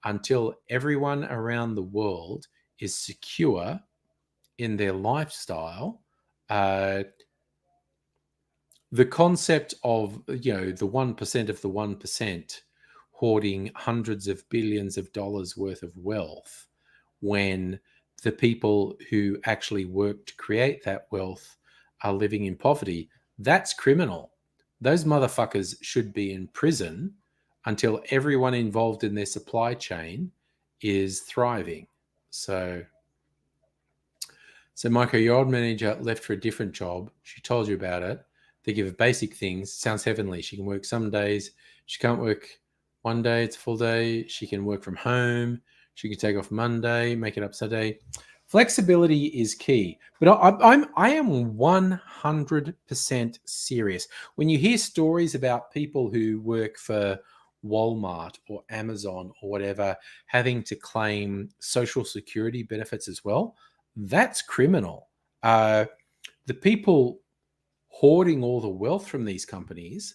until everyone around the world is secure in their lifestyle. The concept of, the 1% of the 1% hoarding hundreds of billions of dollars worth of wealth when the people who actually work to create that wealth are living in poverty, that's criminal. Those motherfuckers should be in prison until everyone involved in their supply chain is thriving. So Michael, your old manager left for a different job. She told you about it. They give her basic things. Sounds heavenly. She can work some days. She can't work one day. It's a full day. She can work from home. She can take off Monday, make it up Saturday. Flexibility is key. But I am 100% serious. When you hear stories about people who work for Walmart or Amazon or whatever having to claim Social Security benefits as well, that's criminal. The people hoarding all the wealth from these companies,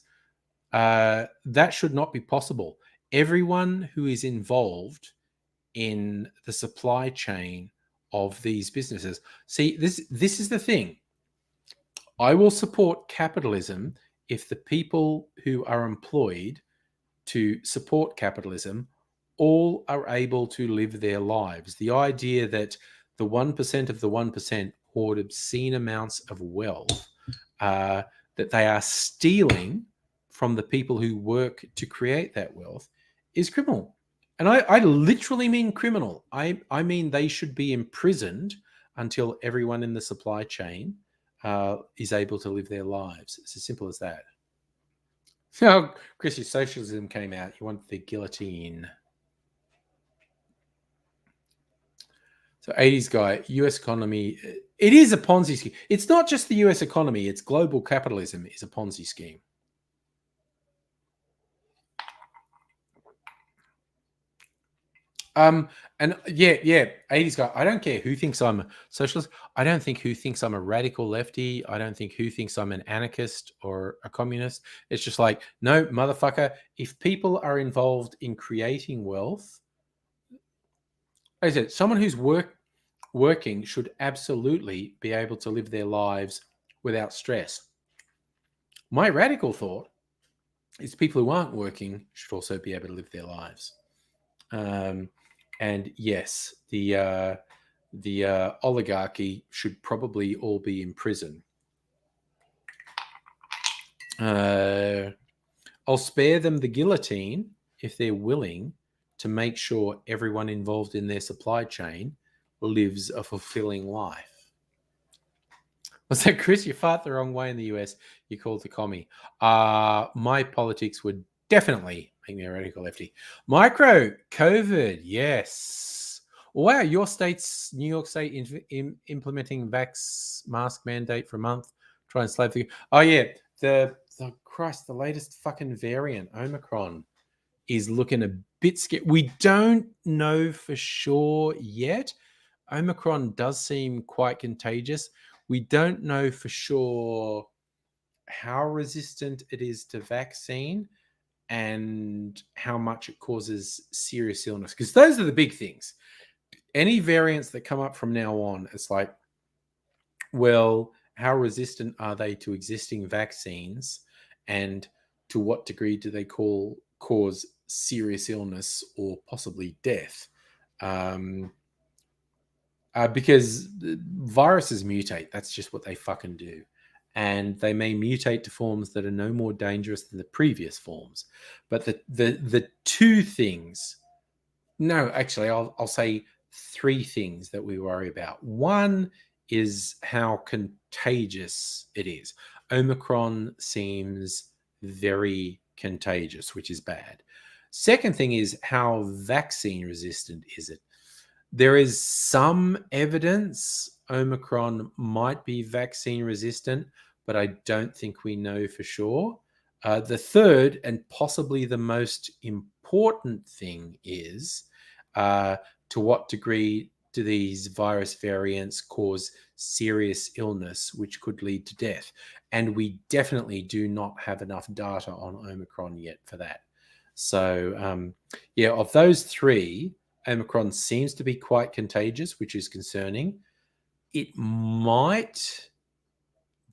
that should not be possible. Everyone who is involved in the supply chain of these businesses. See, this is the thing. I will support capitalism if the people who are employed to support capitalism all are able to live their lives. The idea that the 1% of the 1% hoard obscene amounts of wealth, that they are stealing from the people who work to create that wealth, is criminal. And I literally mean criminal. I mean they should be imprisoned until everyone in the supply chain is able to live their lives. It's as simple as that. So, Chris, your socialism came out. You want the guillotine. So 80s guy, US economy, it is a Ponzi scheme. It's not just the US economy, it's global capitalism is a Ponzi scheme. And yeah, 80s guy, I don't care who thinks I'm a socialist. I don't think who thinks I'm a radical lefty. I don't think who thinks I'm an anarchist or a communist. It's just like, no, motherfucker, if people are involved in creating wealth, like I said, someone who's working should absolutely be able to live their lives without stress. My radical thought is people who aren't working should also be able to live their lives. And yes, the oligarchy should probably all be in prison. I'll spare them the guillotine if they're willing to make sure everyone involved in their supply chain lives a fulfilling life. Was that Chris? You fart the wrong way in the US. You called the commie. My politics would definitely make me a radical lefty. Micro COVID, yes. Wow, your state's New York State implementing vax mask mandate for a month. Try and slave the. Oh yeah, the Christ, the latest fucking variant, Omicron, is looking a bit scary. We don't know for sure yet. Omicron does seem quite contagious. We don't know for sure how resistant it is to vaccine and how much it causes serious illness, because those are the big things. Any variants that come up from now on, it's like, well, how resistant are they to existing vaccines, and to what degree do they cause serious illness or possibly death? Because viruses mutate. That's just what they fucking do. And they may mutate to forms that are no more dangerous than the previous forms. But the two things, no, actually, I'll say three things that we worry about. One is how contagious it is. Omicron seems very contagious, which is bad. Second thing is, how vaccine resistant is it? There is some evidence Omicron might be vaccine resistant, but I don't think we know for sure. The third and possibly the most important thing is, to what degree do these virus variants cause serious illness, which could lead to death? And we definitely do not have enough data on Omicron yet for that. So, yeah, of those three, Omicron seems to be quite contagious, which is concerning. It might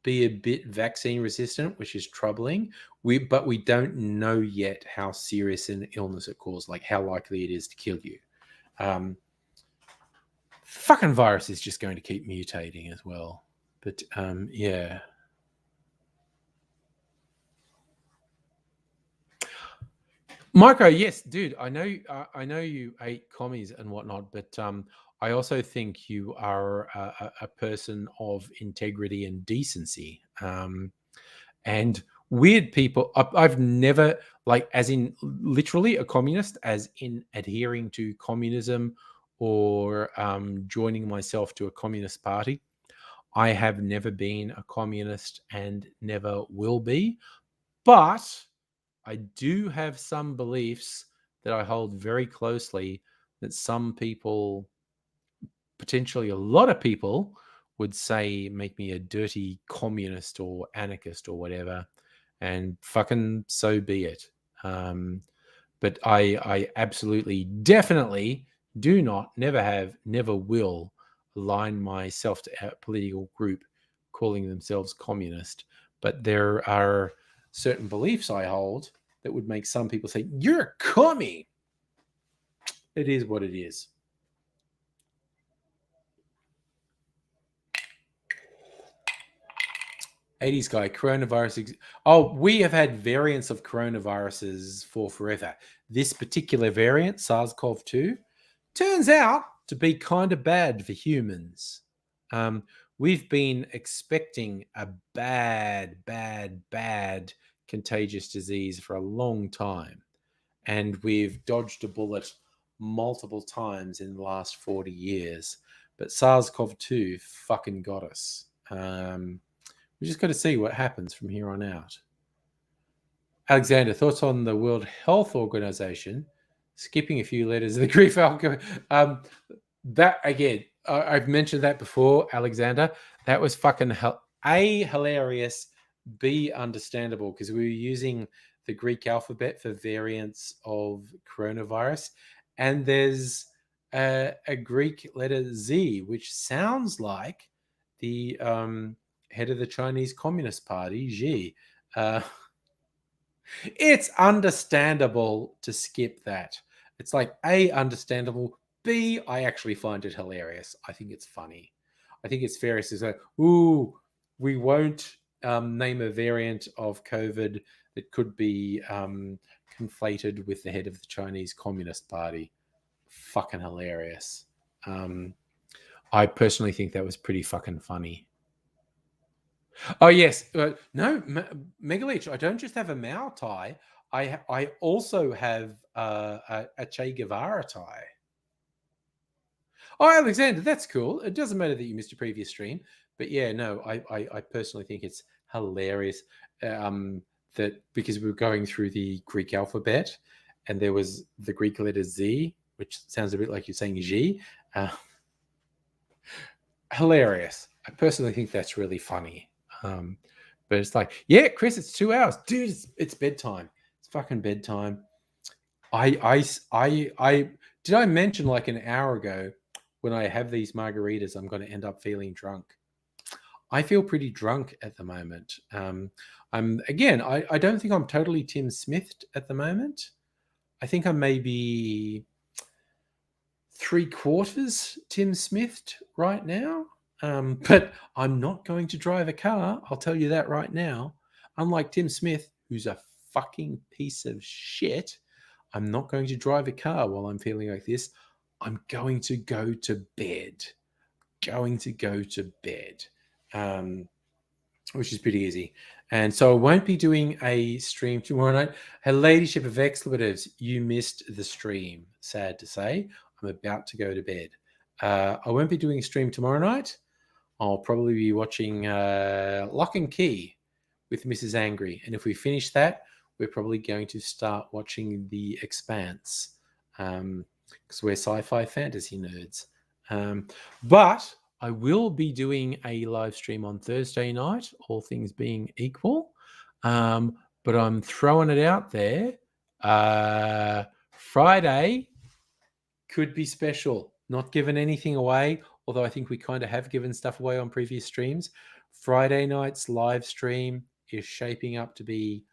be a bit vaccine resistant, which is troubling. But we don't know yet how serious an illness it causes, like how likely it is to kill you. Fucking virus is just going to keep mutating as well. But yeah. Marco, yes, dude. I know you ate commies and whatnot, but I also think you are a person of integrity and decency. And weird people, I've never, like, as in literally a communist, as in adhering to communism or joining myself to a communist party. I have never been a communist and never will be, but I do have some beliefs that I hold very closely that some people, potentially a lot of people, would say make me a dirty communist or anarchist or whatever. And fucking so be it. But I absolutely, definitely do not, never have, never will align myself to a political group calling themselves communist. But there are certain beliefs I hold that would make some people say, you're a commie. It is what it is. '80s guy, coronavirus. We have had variants of coronaviruses for forever. This particular variant, SARS-CoV-2, turns out to be kind of bad for humans. We've been expecting a bad contagious disease for a long time, and we've dodged a bullet multiple times in the last 40 years. But SARS-CoV-2 fucking got us. We just got to see what happens from here on out. Alexander, thoughts on the World Health Organization skipping a few letters of the Greek alphabet? That, again, I've mentioned that before, Alexander. That was fucking A, hilarious, B, understandable, because we were using the Greek alphabet for variants of coronavirus. And there's a Greek letter Z, which sounds like the head of the Chinese Communist Party, Xi. It's understandable to skip that. It's like, A, understandable. B, I actually find it hilarious. I think it's funny. I think it's fair to say, ooh, we won't name a variant of COVID that could be conflated with the head of the Chinese Communist Party. Fucking hilarious. I personally think that was pretty fucking funny. Oh yes, no, Megaleech. I don't just have a Mao tie. I also have a Che Guevara tie. Oh, Alexander, that's cool. It doesn't matter that you missed a previous stream, but yeah, no, I personally think it's hilarious that because we were going through the Greek alphabet, and there was the Greek letter Z, which sounds a bit like you're saying G. Uh, Hilarious. I personally think that's really funny. But it's like, yeah, Chris, it's 2 hours, dude. It's bedtime. It's fucking bedtime. I did I mention like an hour ago when I have these margaritas, I'm going to end up feeling drunk. I feel pretty drunk at the moment. I'm again. I don't think I'm totally Tim Smith at the moment. I think I'm maybe 3/4 Tim Smith right now. But I'm not going to drive a car. I'll tell you that right now. Unlike Tim Smith, who's a fucking piece of shit, I'm not going to drive a car while I'm feeling like this. I'm going to go to bed. Going to go to bed, which is pretty easy. And so I won't be doing a stream tomorrow night. Her ladyship of expletives, you missed the stream. Sad to say. I'm about to go to bed. I won't be doing a stream tomorrow night. I'll probably be watching Lock and Key with Mrs. Angry. And if we finish that, we're probably going to start watching The Expanse because we're sci-fi fantasy nerds. But I will be doing a live stream on Thursday night, all things being equal. But I'm throwing it out there. Friday could be special. Not giving anything away, although I think we kind of have given stuff away on previous streams. Friday night's live stream is shaping up to be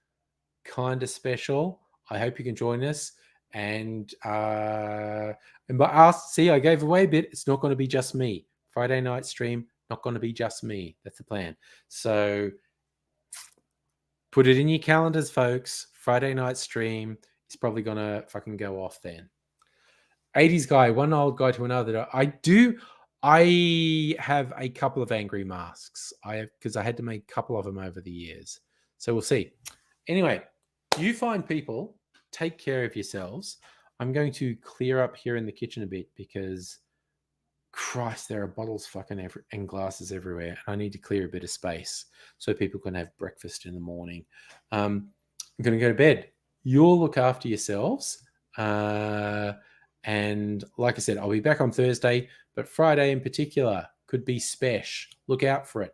kind of special. I hope you can join us. And but see, I gave away a bit. It's not going to be just me. Friday night stream, not going to be just me. That's the plan. So put it in your calendars, folks. Friday night stream is probably going to fucking go off then. 80s guy, one old guy to another. I have a couple of angry masks. Because I had to make a couple of them over the years. So we'll see. Anyway, you find people, take care of yourselves. I'm going to clear up here in the kitchen a bit because Christ, there are bottles fucking and glasses everywhere. And I need to clear a bit of space so people can have breakfast in the morning. I'm going to go to bed. You'll look after yourselves. And like I said, I'll be back on Thursday, but Friday in particular could be special. Look out for it.